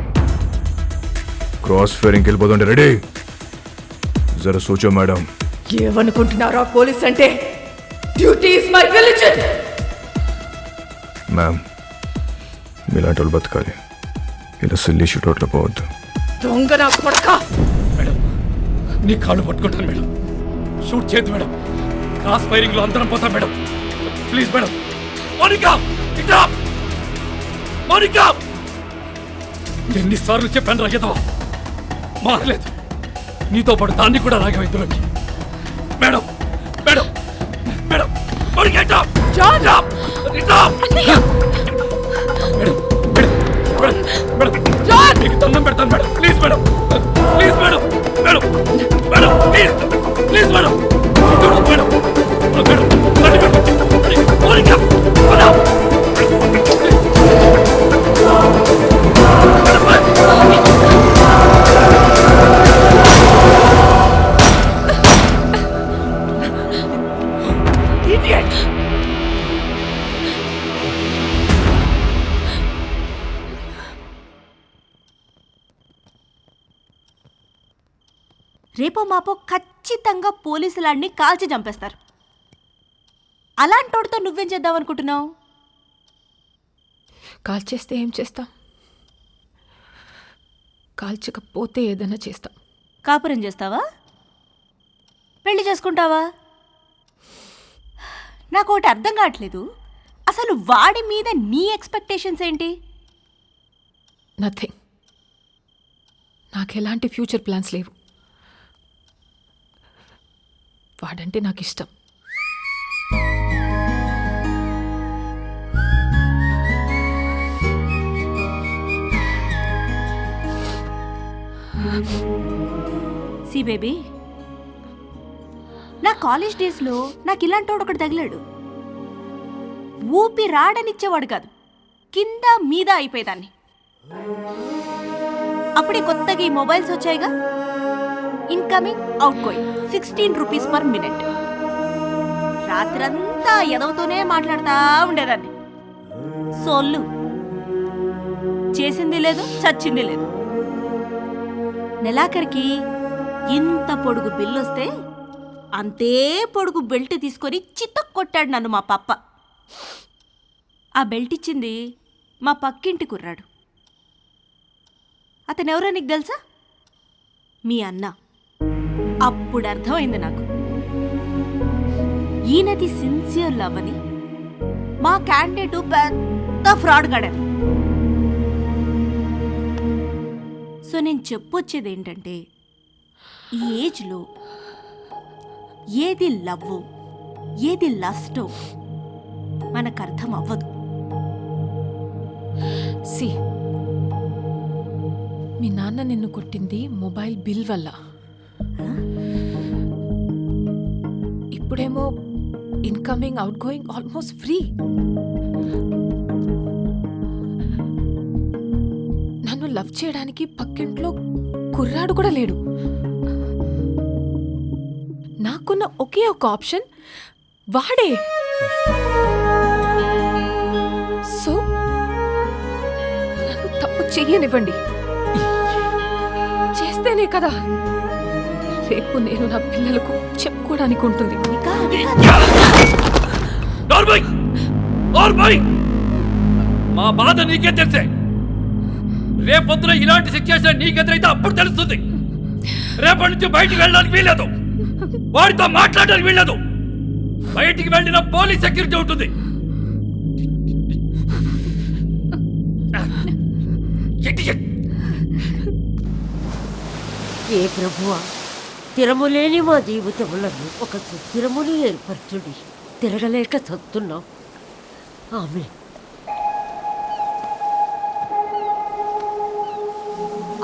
क्रॉस फायरिंग के लिए बोलते रेडी. जरा सोचो मैडम. ఏమనుకుంటున్నారా పోలీస్ అంటే? Duty is my religion. Ma'am, మీలాంటి వాళ్ళు బతకాలి, ఇలా సిల్లీ షూట్అవుట్లో పోవద్దు. దొంగ నా కొడక. మేడం, నీ కాళ్ళు పట్టుకుంటాను మేడం. షూట్ చేయద్దు మేడం. క్రాస్ ఫైరింగ్ లో అందరం పోతాం మేడం. Please madam. మోనికా, ఇట్రా. మోనికా, ఎన్నిసార్లు చెప్పాను రాగేదవా, మారలేదు. నీతో పాటు దాన్ని కూడా రాగే ఇందులోకి. మేడం, మేడం, మేడం, మోనికా ఇట్రా. జాన్, ఇట్రా. Madam, madam, madam, madam, John, నీకు దండం పెడతాను madam. Please madam, please madam, madam, madam, please, please madam, madam, madam, Monica, madam. Idiot! రేపో మాపో ఖచ్చితంగా పోలీసులాడిని కాల్చి చంపేస్తారు. అలాంటోడితో నువ్వేం చేద్దాం అనుకుంటున్నావు? కాల్చేస్తే ఏం చేస్తాం? కాల్చకపోతే ఏదైనా చేస్తాం. కాపురం చేస్తావా? పెళ్లి చేసుకుంటావా? నాకు ఒకటి అర్థం కావట్లేదు, అసలు వాడి మీద నీ ఎక్స్పెక్టేషన్స్ ఏంటి? నథింగ్. నాకు ఎలాంటి ఫ్యూచర్ ప్లాన్స్ లేవు. వాడంటే నాకు ఇష్టం. సి బేబీ, నా కాలేజ్ డేస్లో నాకు ఇలాంటోడు ఒకటి తగిలాడు. ఊపి రాడనిచ్చేవాడు కాదు, కింద మీద అయిపోయేదాన్ని. అప్పుడే కొత్తగా ఈ మొబైల్స్ వచ్చాయిగా, incoming outgoing 16 rupees per minute. రాత్రంతా ఎదవుతూనే మాట్లాడుతూ ఉండేదాన్ని. సోళ్ళు చేసింది లేదు, చచ్చింది లేదు. నెలాఖరికి ఇంత పొడుగు బిల్లు వస్తే అంతే పొడుగు బెల్ట్ తీసుకొని చిత్తకు కొట్టాడు నన్ను మా పప్ప. ఆ బెల్ట్ ఇచ్చింది మా పక్కింటి కుర్రాడు. అతనెవరో నీకు తెలుసా? మీ అన్న. అప్పుడు అర్థమైంది నాకు, ఈయనది సిన్సియర్ లవ్ అని. మా క్యాండిడేటు పెద్ద ఫ్రాడ్ గడని. సో నేను చెప్పొచ్చేది ఏంటంటే, ఈ ఏజ్లో ఏది లవ్వో ఏది లస్టో మనకు అర్థం అవ్వదు. సి, మీ నాన్న నిన్ను కొట్టింది మొబైల్ బిల్ వల్ల. ఇప్పుడేమో incoming out going almost free. నన్ను లవ్ చేయడానికి పక్కింట్లో కుర్రాడు కూడా లేడు. నాకున్న ఒకే ఒక ఆప్షన్ వాడే. సో నన్ను తప్పు చెయ్యనివ్వండి. చేస్తేనే కదా రేపు నేను నా పిల్లలకు చెప్పుకోవడానికి ఉంటుంది. మా బాధ నీకే తెలిసే. రేపొద్దున ఇలాంటి సిచ్యువేషన్ నీకెదురైతే అప్పుడు తెలుస్తుంది. రేపటి నుంచి బయటికి వెళ్ళడానికి వీల్లేదు, వాడితో మాట్లాడడానికి వీల్లేదు. బయటికి వెళ్ళిన పోలీస్ సెక్యూరిటీ ఉంటుంది. ఏ ప్రభువా, స్థిరము లేని మా జీవితములను ఒక సుస్థిరమును ఏర్పరచుడి. తిరగలేక చస్తున్నాం. ఆమె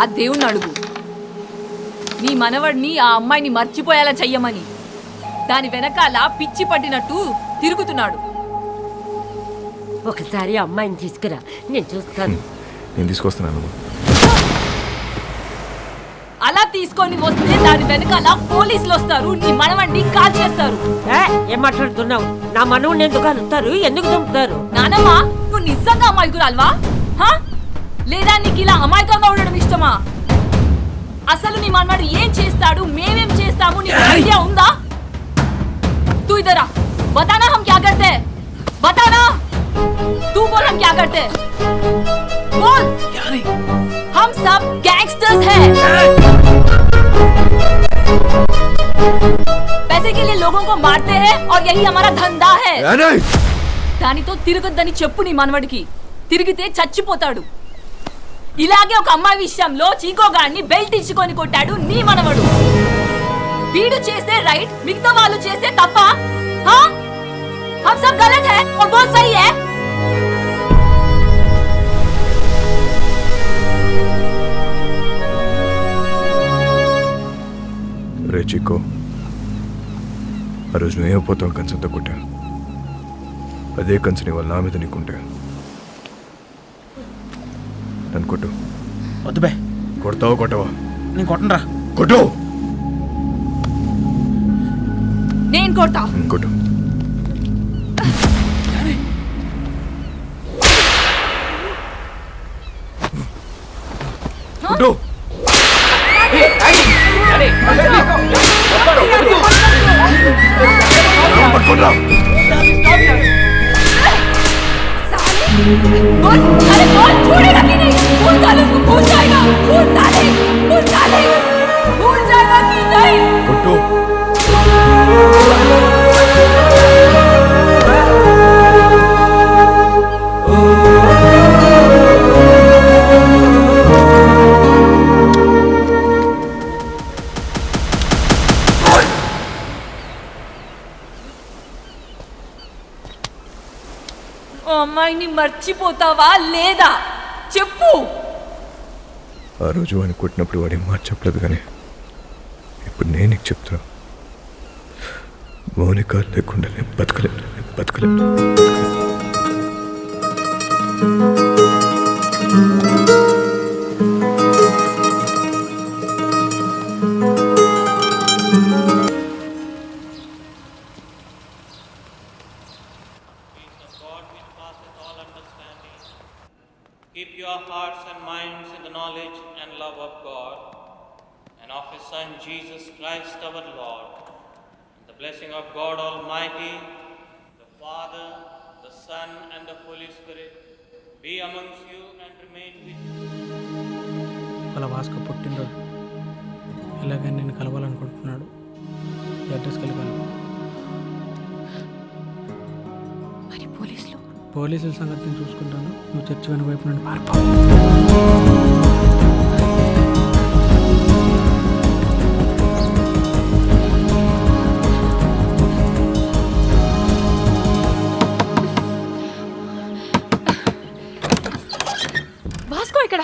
ఆ దేవుణ్ణి అడుగు, నీ మనవడిని ఆ అమ్మాయిని మర్చిపోయేలా చెయ్యమని. దాని వెనకాల పిచ్చి పట్టినట్టు తిరుగుతున్నాడు. ఒకసారి అమ్మాయిని తీసుకురా, నేను చూస్తాను. నేను తీసుకొస్తున్నాను. అలా తీసుకొని వస్తే దాని వెనకాల పోలీసులు వస్తారు, నీ మనవడిని కాల్ చేస్తారు. ఏం మాట్లాడుతున్నావు? నా మనవుని ఎందుకు అలుస్తారు? ఎందుకు చంపుతారు? నానమ్మ, నువ్వు నిజంగా అమాయకురాల్వా? లేదా నీకు ఇలా అమాయకంగా ఉండడం ఇష్టమా? అసలు నీ మనవాడు ఏం చేస్తాడు, మేమేం చేస్తాము, నీకు ఐడియా ఉందా? तू इधर आ, बताना हम क्या करते हैं, बताना. तू बोल हम क्या करते हैं, बोल. हम सब गैंगस्टर्स हैं. पैसे के लिए लोगों को मारते हैं और यही हमारा धंधा है. దానితో తిరగొద్దని చెప్పు నీ మనవడికి. తిరిగితే చచ్చిపోతాడు. ఇలాగే ఒక అమ్మాయి విషయంలో చీకోగాడిని బెల్ట్ ఇచ్చుకొని కొట్టాడు నీ మనవడు. వీడు చేస్తే రైట్, మిగతా వాళ్ళు చేస్తే తప్ప? हम सब गलत है और वो सही है. రే చిక్కు, ఆ రోజు నువ్వు ఏమైపోతావు కంచంతో కొట్టా. అదే కంచని వాళ్ళ నా మీద నీకుంటే నన్ను కొట్టు. వద్దు బే. కొడతావా కొట్టవా? నేను కొట్టనరా. కొట్టు. నేను కొడతా. కొట్టు. కొట్టు. పట్టుకోండి. अरे कौन छोड़ेगा कि नहीं? भूल साले उसको भूल जाएगा. भूल साले भूल जाएगा कि नहीं? కొట్టు. అమ్మాయిని మర్చిపోతావా లేదా చెప్పు. ఆ రోజు వాడిని కొట్టినప్పుడు వాడి మాట చెప్పలేదు, కానీ ఇప్పుడు నేను నీకు చెప్తున్నా. మౌనిక లేకుండా నేను బతకలేను. Keep your hearts and minds in the knowledge and love of God and of His Son Jesus Christ our Lord. And the blessing of God Almighty, the Father, the Son and the Holy Spirit be amongst you and remain with you. వాళ్ళ Vasco పుట్టినరోజు ఇలాగని నేను కలవాలనుకుంటున్నాడు. ఈ address కలగాలి. మరి పోలీసుల సంగతి నేను చూసుకుంటాను. నువ్వు చర్చి వెనుక వైపు నుండి పారిపో. వాస్కో ఇక్కడ.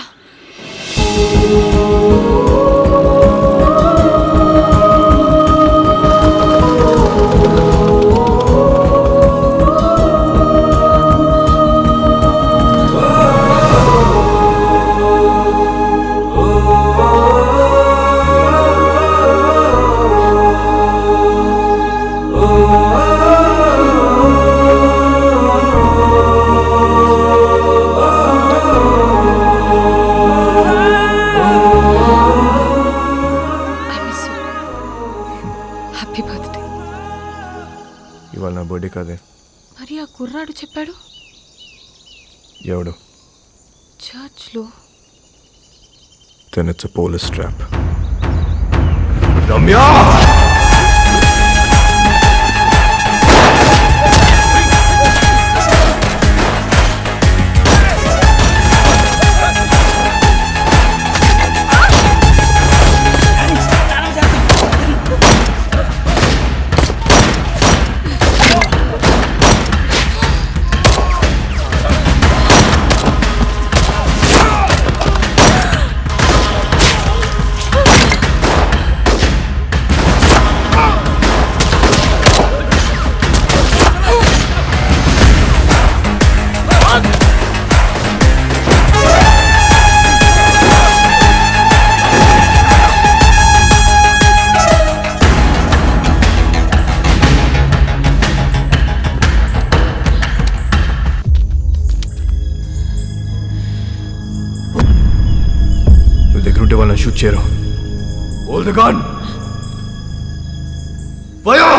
మరి ఆ కుర్రాడు చెప్పాడు ఎవడు? చర్చ్లో. Then it's a police trap. Ramya! వాళ్ళని షూట్ చేయరు. Hold the gun! Fire!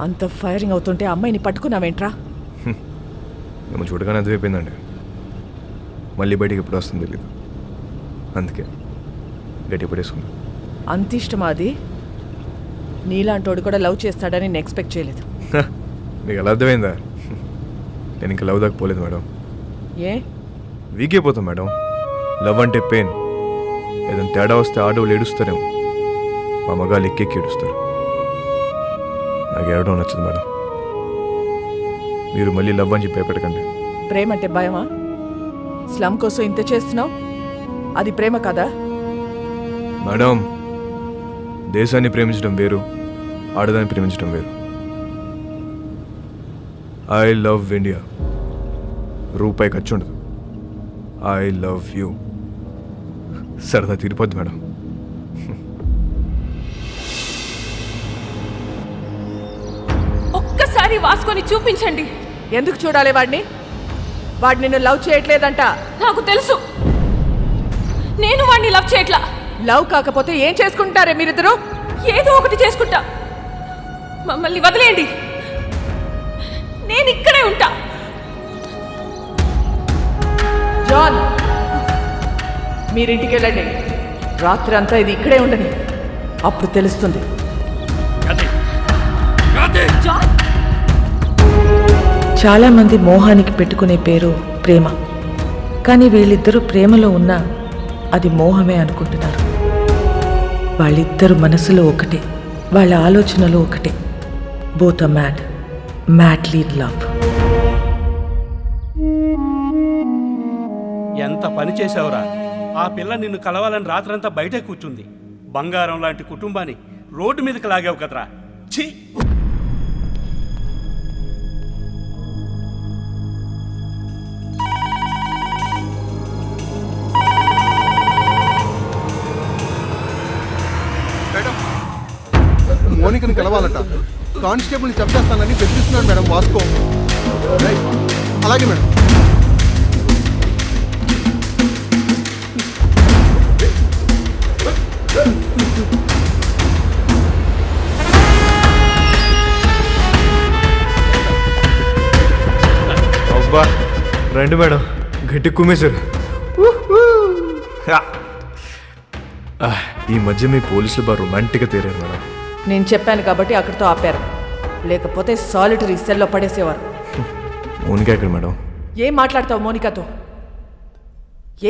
అంత ఫైరింగ్ అవుతుంటే అమ్మాయిని పట్టుకున్నావేంట్రా? మేము చూడగానే అదిపోయిందండి. మళ్ళీ బయటికి ఎప్పుడు వస్తుంది తెలీదు, అందుకే గట్టి పడేసుకున్నా. అంత ఇష్టమా అది? నీలాంటోడు కూడా లవ్ చేస్తాడని నేను ఎక్స్పెక్ట్ చేయలేదు. మీకు ఎలా అర్థమైందా? నేను ఇంకా లవ్ దాకా పోలేదు మేడం. ఏ వీక్ అయిపోతాం మేడం. లవ్ అంటే పెయిన్. ఏదైనా తేడా వస్తే ఆడవాళ్ళు ఏడుస్తారేమో, మా మగాళ్ళు ఎక్కెక్కి ఏడుస్తారు. నాకు ఏడవడం నచ్చదు మేడం. మీరు మళ్ళీ లవ్ అని చెప్పి భయపెట్టకండి. ప్రేమ అంటే భయమా? స్లమ్ కోసం ఇంత చేస్తున్నావు, అది ప్రేమ కదా? మేడం, దేశాన్ని ప్రేమించడం వేరు, ఆడదాన్ని ప్రేమించడం వేరు. I love India. రూపాయి ఖర్చు ఉండదు. I love you. సరదా తీరిపోద్ది మేడం. ఒక్కసారి వాసుకొని చూపించండి. ఎందుకు చూడాలి వాడిని? వాడు నిన్ను లవ్ చేయట్లేదంట. నాకు తెలుసు, నేను వాడిని లవ్ చేయట్లా. లవ్ కాకపోతే ఏం చేసుకుంటారే మీరిద్దరు? ఏదో ఒకటి చేసుకుంటా. మమ్మల్ని వదిలేయండి, నేను ఇక్కడే ఉంటా. జాన్, మీరింటికి వెళ్ళండి. రాత్రి అంతా ఇది ఇక్కడే ఉండని, అప్పుడు తెలుస్తుంది. చాలా మంది మోహానికి పెట్టుకునే పేరు ప్రేమ. కానీ వీళ్ళిద్దరూ ప్రేమలో ఉన్నా అది మోహమే అనుకుంటున్నారు. వాళ్ళిద్దరు మనసులో ఒకటే, వాళ్ళ ఆలోచనలు ఒకటే. Both are mad, madly in love. ఎంత పని చేసావురా! ఆ పిల్ల నిన్ను కలవాలని రాత్రంతా బయటే కూర్చుంది. బంగారం లాంటి కుటుంబాన్ని రోడ్డు మీదకి లాగావు కదరా. ఛీ! మోనికని కలవాలట. కానిస్టేబుల్ని చంపేస్తానని బెదిరిస్తున్నాడు మేడం వాస్కో. అలాగే మేడం. అబ్బా రండి మేడం, గట్టి కుమ్మేశారు. ఈ మధ్య మీ పోలీసులు బాగా రొమాంటిక్గా తేరారు మేడం. నేను చెప్పాను కాబట్టి అక్కడితో ఆపారు, లేకపోతే సాలిటరీ సెల్లో పడేసేవారు. మౌనిక ఎక్కడ మేడం? ఏం మాట్లాడతావు మోనికాతో?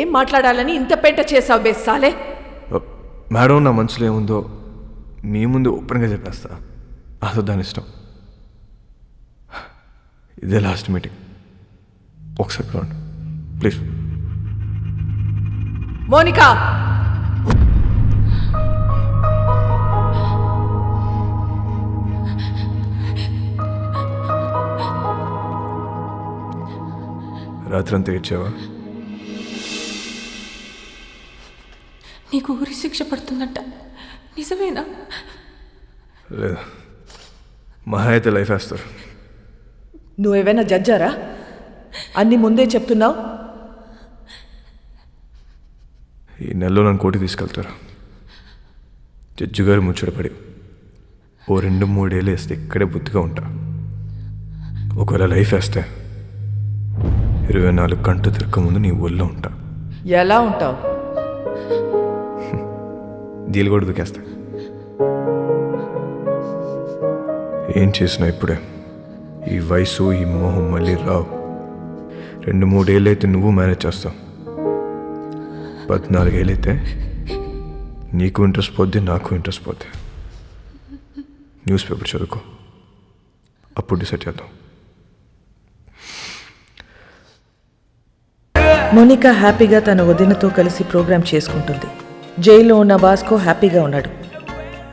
ఏం మాట్లాడాలని ఇంత పెంట చేసావు బే సాలే? మేడం, నా మనసులో ఏముందో మీ ముందు ఓపెన్గా చెప్పేస్తా. అసలు దాని ఇష్టం. ఇదే లాస్ట్ మీటింగ్, ఒకసారి చూడండి ప్లీజ్. మోనికా, రాత్రంతా ఏడ్చావా? నీకు ఊరి శిక్ష పడుతుందంట, నిజమేనా? లేదు, మహా అయితే లైఫ్ వేస్తారు. నువ్వేమైనా జడ్జారా? అన్ని ముందే చెప్తున్నావు. ఈ నెలలో నన్ను కోర్టుకి తీసుకెళ్తారు. జడ్జి గారు ముచ్చటపడి ఓ 2-3 ఏళ్ళు వేస్తే ఇక్కడే బుద్ధిగా ఉంటా. ఒకవేళ లైఫ్ వేస్తే 24 గంటలు తిరగక ముందు నీ ఊళ్ళో ఉంటా. ఎలా ఉంటావు? దీలు కూడా దుకేస్తా. ఏం చేసినా ఇప్పుడే. ఈ వయసు, ఈ మోహం మళ్ళీ రావు. 2-3 ఏళ్ళు అయితే నువ్వు మేనేజ్ చేస్తావు. 14 ఏళ్ళు అయితే నీకు ఇంట్రెస్ట్ పోద్ది, నాకు ఇంట్రెస్ట్ పోద్ది. న్యూస్ పేపర్ చదువుకో, అప్పుడు డిసైడ్ చేద్దాం. మోనికా హ్యాపీగా తన వదినతో కలిసి ప్రోగ్రాం చేసుకుంటుంది. జైల్లో ఉన్న వాస్కో హ్యాపీగా ఉన్నాడు.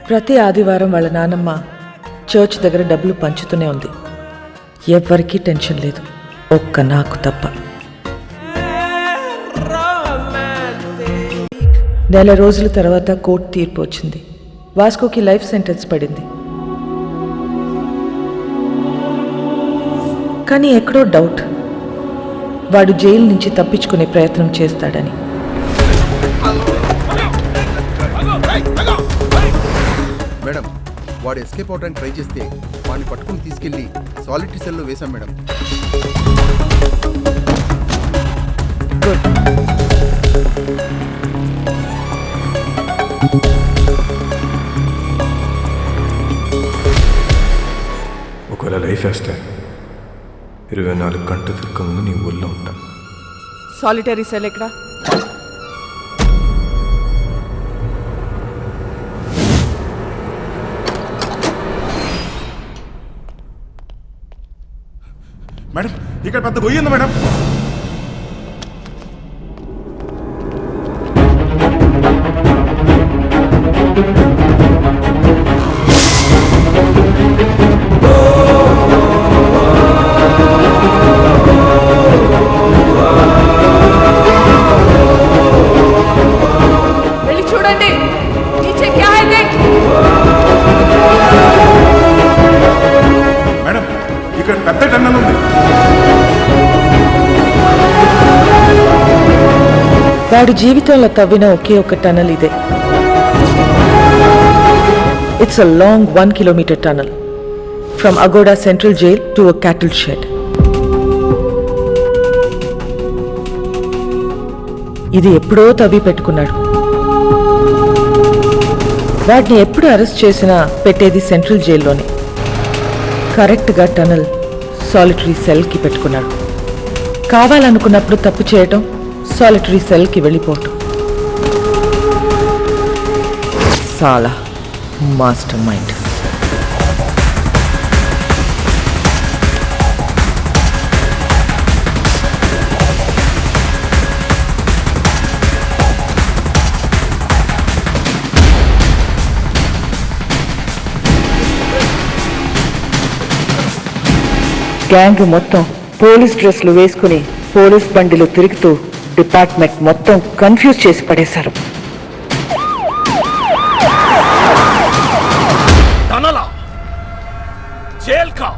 ప్రతి ఆదివారం వాళ్ళ నానమ్మ చర్చ్ దగ్గర డబ్బులు పంచుతూనే ఉంది. ఎవ్వరికీ టెన్షన్ లేదు, ఒక్క నాకు తప్ప. నెల రోజుల తర్వాత కోర్టు తీర్పు వచ్చింది. వాస్కోకి లైఫ్ సెంటెన్స్ పడింది. కానీ ఎక్కడో డౌట్, వాడు జైలు నుంచి తప్పించుకునే ప్రయత్నం చేస్తాడని. మేడం, వాడు ఎస్కేప్ అవడానికి ట్రై చేస్తే వాడిని పట్టుకుని తీసుకెళ్లి సాలిటరీ సెల్లో వేశాం మేడం. ఒకవేళ లైఫ్ వేస్తే 24 గంటలు తిరగక ముందు నీ ఊళ్ళో ఉంటా. సాలిటరీ సెల్ ఎక్కడ? మేడం, ఇక్కడ పెద్ద గొయ్యి ఉంది మేడం. వెళ్ళి చూడండి. नीचे क्या है देख. మేడం, ఇక్కడ పెద్ద టన్నల్ ఉంది. వాడి జీవితంలో తవ్విన ఒకే ఒక టనల్ ఇదే. It's a long 1 kilometre tunnel from Aguada central jail to a cattle shed. ఇది ఎప్పుడో తవ్వి పెట్టుకున్నాడు. వాడిని ఎప్పుడు అరెస్ట్ చేసినా పెట్టేది సెంట్రల్ జైల్లోనే. కరెక్ట్గా టనల్ సాలిటరీ సెల్కి పెట్టుకున్నాడు. కావాలనుకున్నప్పుడు తప్పు చేయటం, సాలిటరీ సెల్కి వెళ్ళిపోవటం. సాలా మాస్టర్ మైండ్. గ్యాంగ్ మొత్తం పోలీస్ డ్రెస్లు వేసుకుని పోలీస్ బండిలో తిరుగుతూ డిపార్ట్మెంట్ మొత్తం కన్ఫ్యూజ్ చేసి పడేశారు. టనలా జైల్కా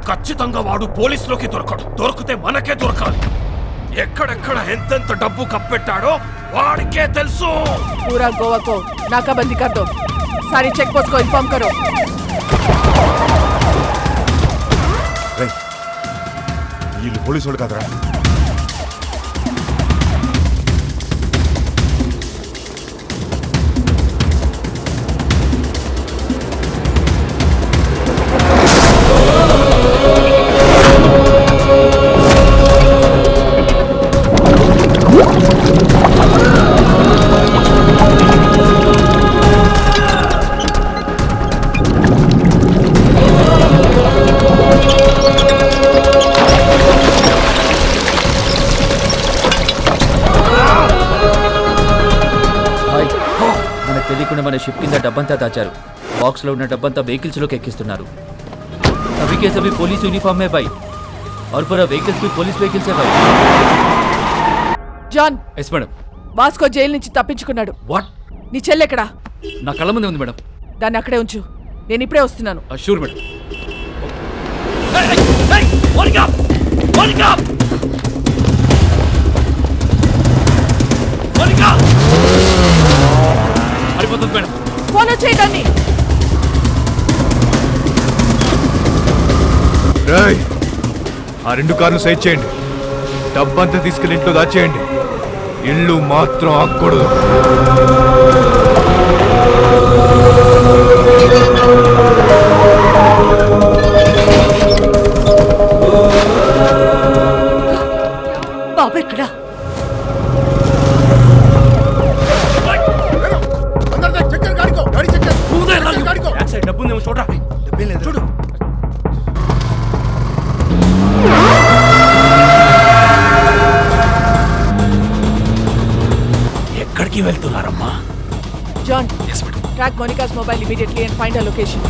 ఖచ్చితంగా వాడు పోలీసులోకి దొరకడు. దొరికితే మనకే దొరకాలి. ఎక్కడెక్కడ ఎంతెంత డబ్బు కప్పెట్టాడో వాడికే తెలుసు. पूरा गोवा को नाकाबंदी कर दो. सारी चेक पोस्ट को इन्फॉर्म करो. వీళ్ళు పోలీసు వాళ్ళు కాదురా. తెలియకుండా మన షిప్ కింద డబ్బంతా దాచారు. బాక్స్ లో ఉన్న డబ్బంతా వెహికల్స్ లోకి ఎక్కిస్తున్నారు. అవి के सभी पुलिस यूनिफॉर्म में भाई और पूरा व्हीकल्स भी पुलिस व्हीकल्स है भाई. John, yes madam. Vasco jail నుంచి తప్పించుకున్నాడు. వాట్? నీ చెల్లెక్కడా? నా కళ్ళ ముందే ఉంది మేడం. దాన్ని అక్కడే ఉంచు, నేను ఇప్పుడే వస్తున్నాను. Sure madam. అడిపోతుంది మేడం. ఫాలో చేయడాన్ని. ఆ 2 కార్లు సైడ్ చేయండి. డబ్బంతా తీసుకెళ్ళి ఇంట్లో దాచేయండి. ఇల్లు మాత్రం ఆగకూడదు. బాబు ఎక్కడా? డబ్బు ఉందేమో చూడరా. చూడు. ఎక్కడికి వెళ్తున్నారమ్మా? John, track Monica's mobile immediately and find her location.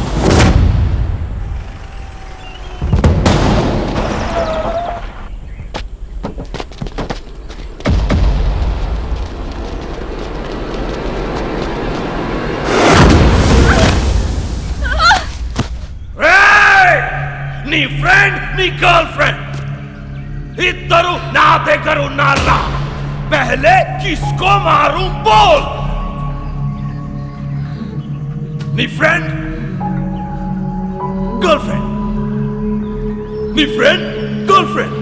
నీ ఫ్రెండ్ నీ గర్ల్ ఫ్రెండ్ ఇద్దరు నా దగ్గర ఉన్నారా? పహలే కిస్కో మారు బోల్. నీ ఫ్రెండ్ గర్ల్ ఫ్రెండ్, నీ friend girlfriend,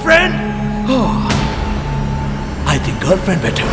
friend. I think girlfriend better.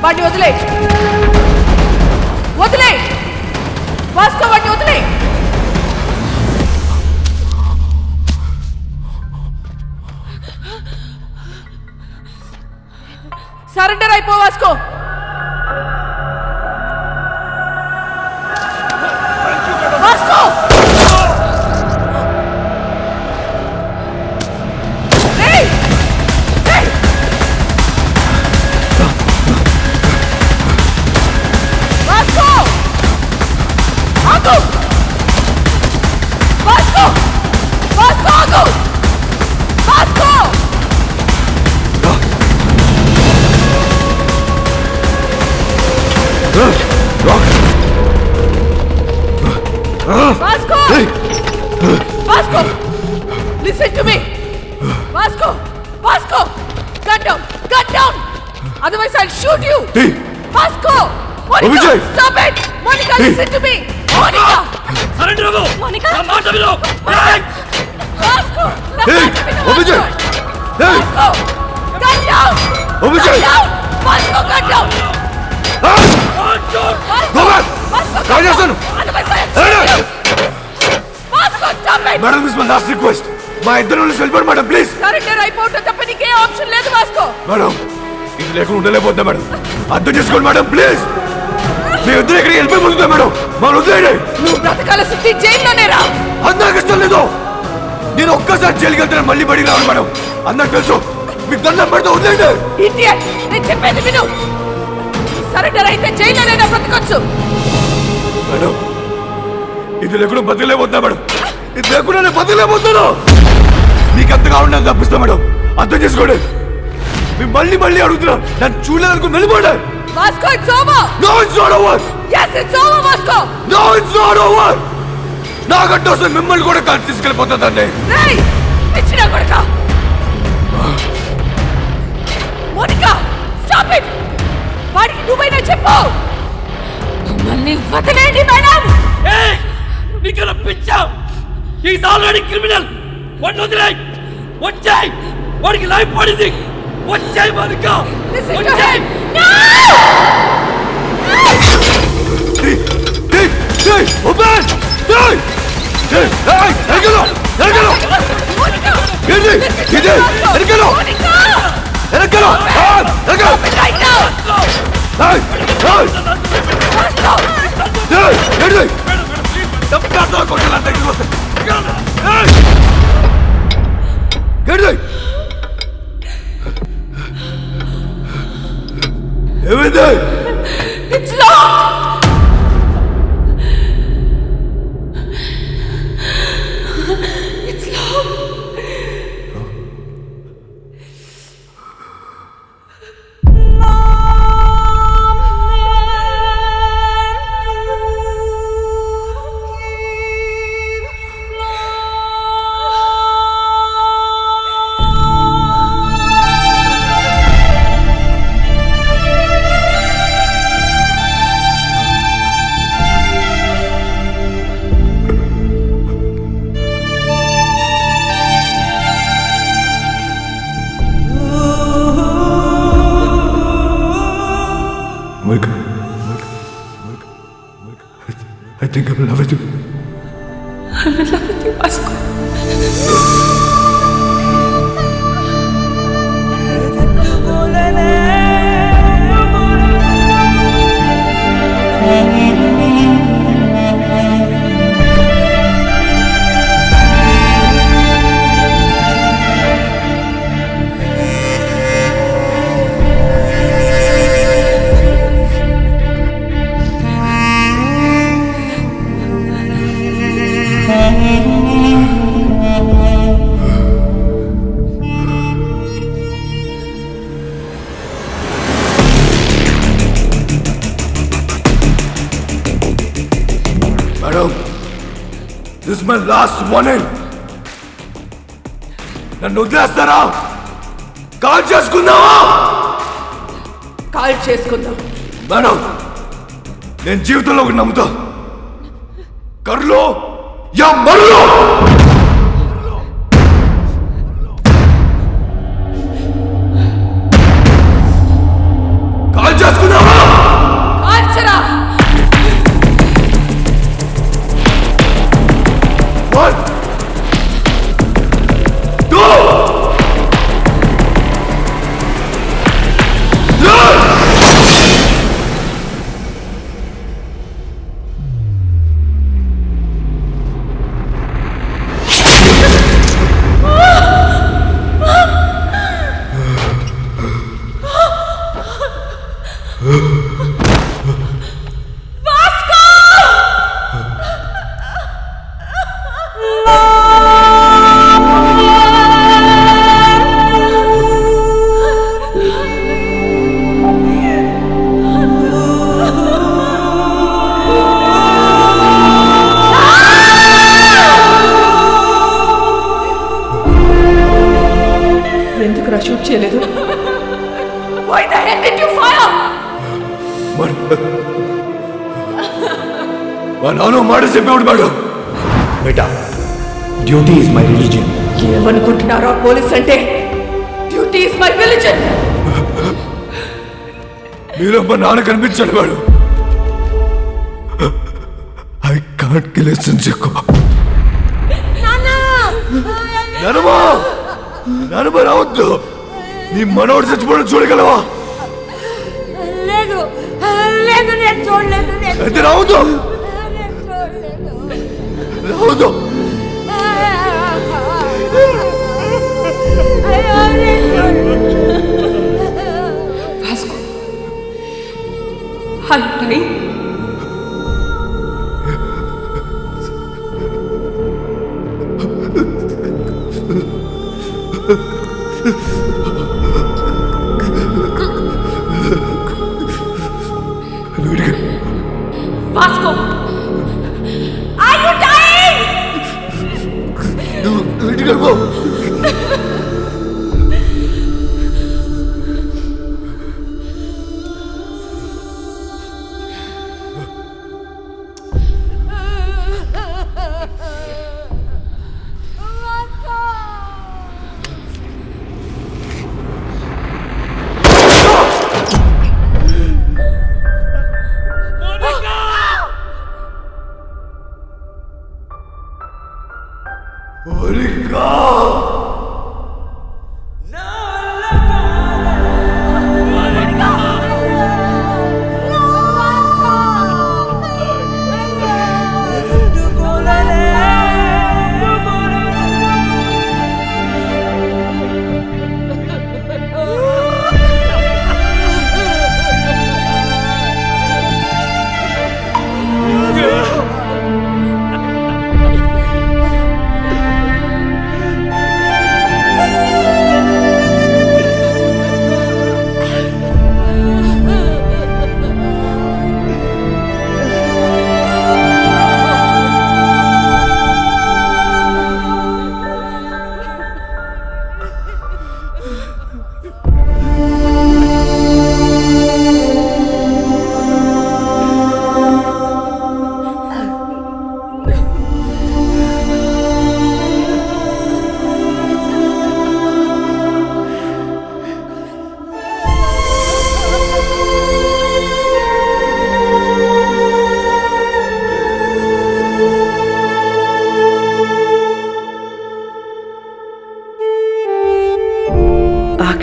వాడిని వదిలే, వదిలే వాస్కో, వాడిని వదిలే. సరెండర్ అయిపో Vasco. Vasco Vasco! Vasco! Vasco! Vasco! Listen to me! Vasco! Vasco! Cut down! Cut down! Otherwise I'll shoot you! Vasco! Monica! Stop it! Monica, listen to me! Monica! Surrender! Monica! Vasco! Vasco! Obijay! Vasco! Cut down! Obijay! Cut down! Vasco, cut down! Go back! Go చేస్తాను. Vasco, stop it! Madam this my last request. మా ఇద్దరు వెళ్ళిపోండి madam please. Surrender అయిపోవటం తప్ప నీకే option లేదు Vasco. Madam ఇది లేకుండా ఉండలేకపోతున్నా మేడం. అర్థం చేసుకోండి మేడం ప్లీజ్. మీ ఇద్దరు ఎక్కడికి వెళ్ళిపోతుందా మేడం? మమ్మల్ని వదిలేయండి. నువ్వు బ్రతకాల సిద్ధి జైల్లోనే రా. అందరికి ఇష్టం లేదు. నేను ఒక్కసారి జైలుకి వెళ్తాను మళ్ళీ బడికి రావాలి మేడం. అందరికి తెలుసు. మీకు దండం పెడితే వదిలేయండి. ఇడియట్, నేను చెప్పేది విను. సరెండర్ అయితే జైల్లోనే బ్రతకొచ్చు. మేడం ఇది లేకుండా బతకలేకపోతున్నా మేడం. ఇది లేకుండా నేను బతకలేకపోతున్నాను. మీకు ఎంత కావాలంటే అది తప్పిస్తా మేడం. అర్థం చేసుకోండి. మేము మళ్ళీ మళ్ళీ అడుగుతున్నా. నన్ను చూడలేదనుకుని వెళ్ళిపోండి. Vasco, it's over. No it's not over. yes it's over Vasco. No it's not over. నాకంటే వస్తే మిమ్మల్ని కూడా కలిసి తీసుకెళ్ళిపోతుందండి. రేయ్ ఇచ్చిన కొడుక. Monica stop it. వాడికి నువ్వైనా చెప్పు. మమ్మల్ని వదిలేండి మేడం. నీకన్నా పిచ్చా? Is already criminal. వాడిని వదిలేయ్. వచ్చేయ్. వాడికి లైఫ్ పడింది. వచ్చేయ్ మోనికా. వచ్చేయ్. ఓపెన్. ఎరగలో ఎరగలో ఇది ఇది ఎరగలో ఎరగలో ఎరగలో ఏమైంది? It's locked. It's locked. I think I'm in love with you. I'm in love with you, Vasco. Madam, this is my last warning. నన్ను వదిలేస్తారా? కాల్ చేసుకుందామా? కాల్ చేసుకుందాం. మేడం నేను జీవితంలో ఒకటి నమ్ముతా. కర్లో యా మర్లో. కాల్ చేసుకుందామా? కాల్చరా. One, two, three. చేయలేదు. Why the hell did you fire? మా నాన్న మాట చెప్పేవాడు madam. Beta, duty is my religion. ఏమనుకుంటున్నారో పోలీస్ అంటే? Duty is my religion. మీరు మా నాన్న కనిపించాడు madam. I can't kill a sincere. నానమ్మా, నానమ్మ రావద్దు. నీ మనోడు చచ్చిపోవడం చూడగలవా? లేదు లేదు, నేను చూడలేదు. అయితే రావద్దు, రావద్దు. Vasco, are you dying? Vasco, are you dying? Go.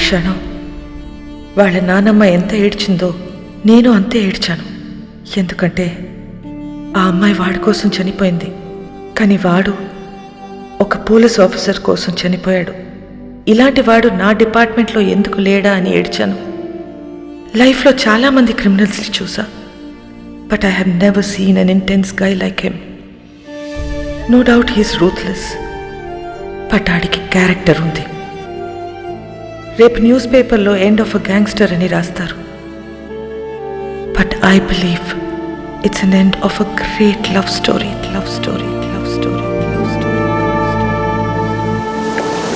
క్షణం వాళ్ళ నానమ్మ ఎంత ఏడ్చిందో నేను అంతే ఏడ్చాను. ఎందుకంటే ఆ అమ్మాయి వాడి కోసం చనిపోయింది, కానీ వాడు ఒక పోలీస్ ఆఫీసర్ కోసం చనిపోయాడు. ఇలాంటి వాడు నా డిపార్ట్మెంట్లో ఎందుకు లేడా అని ఏడ్చాను. లైఫ్లో చాలామంది క్రిమినల్స్ని చూసా, but I have never seen an intense guy like him. No doubt he's ruthless, but ఆడికి క్యారెక్టర్ ఉంది. రేపు న్యూస్ పేపర్లో ఎండ్ ఆఫ్ అ గ్యాంగ్స్టర్ అని రాస్తారు, but I believe it's an end of a great love story.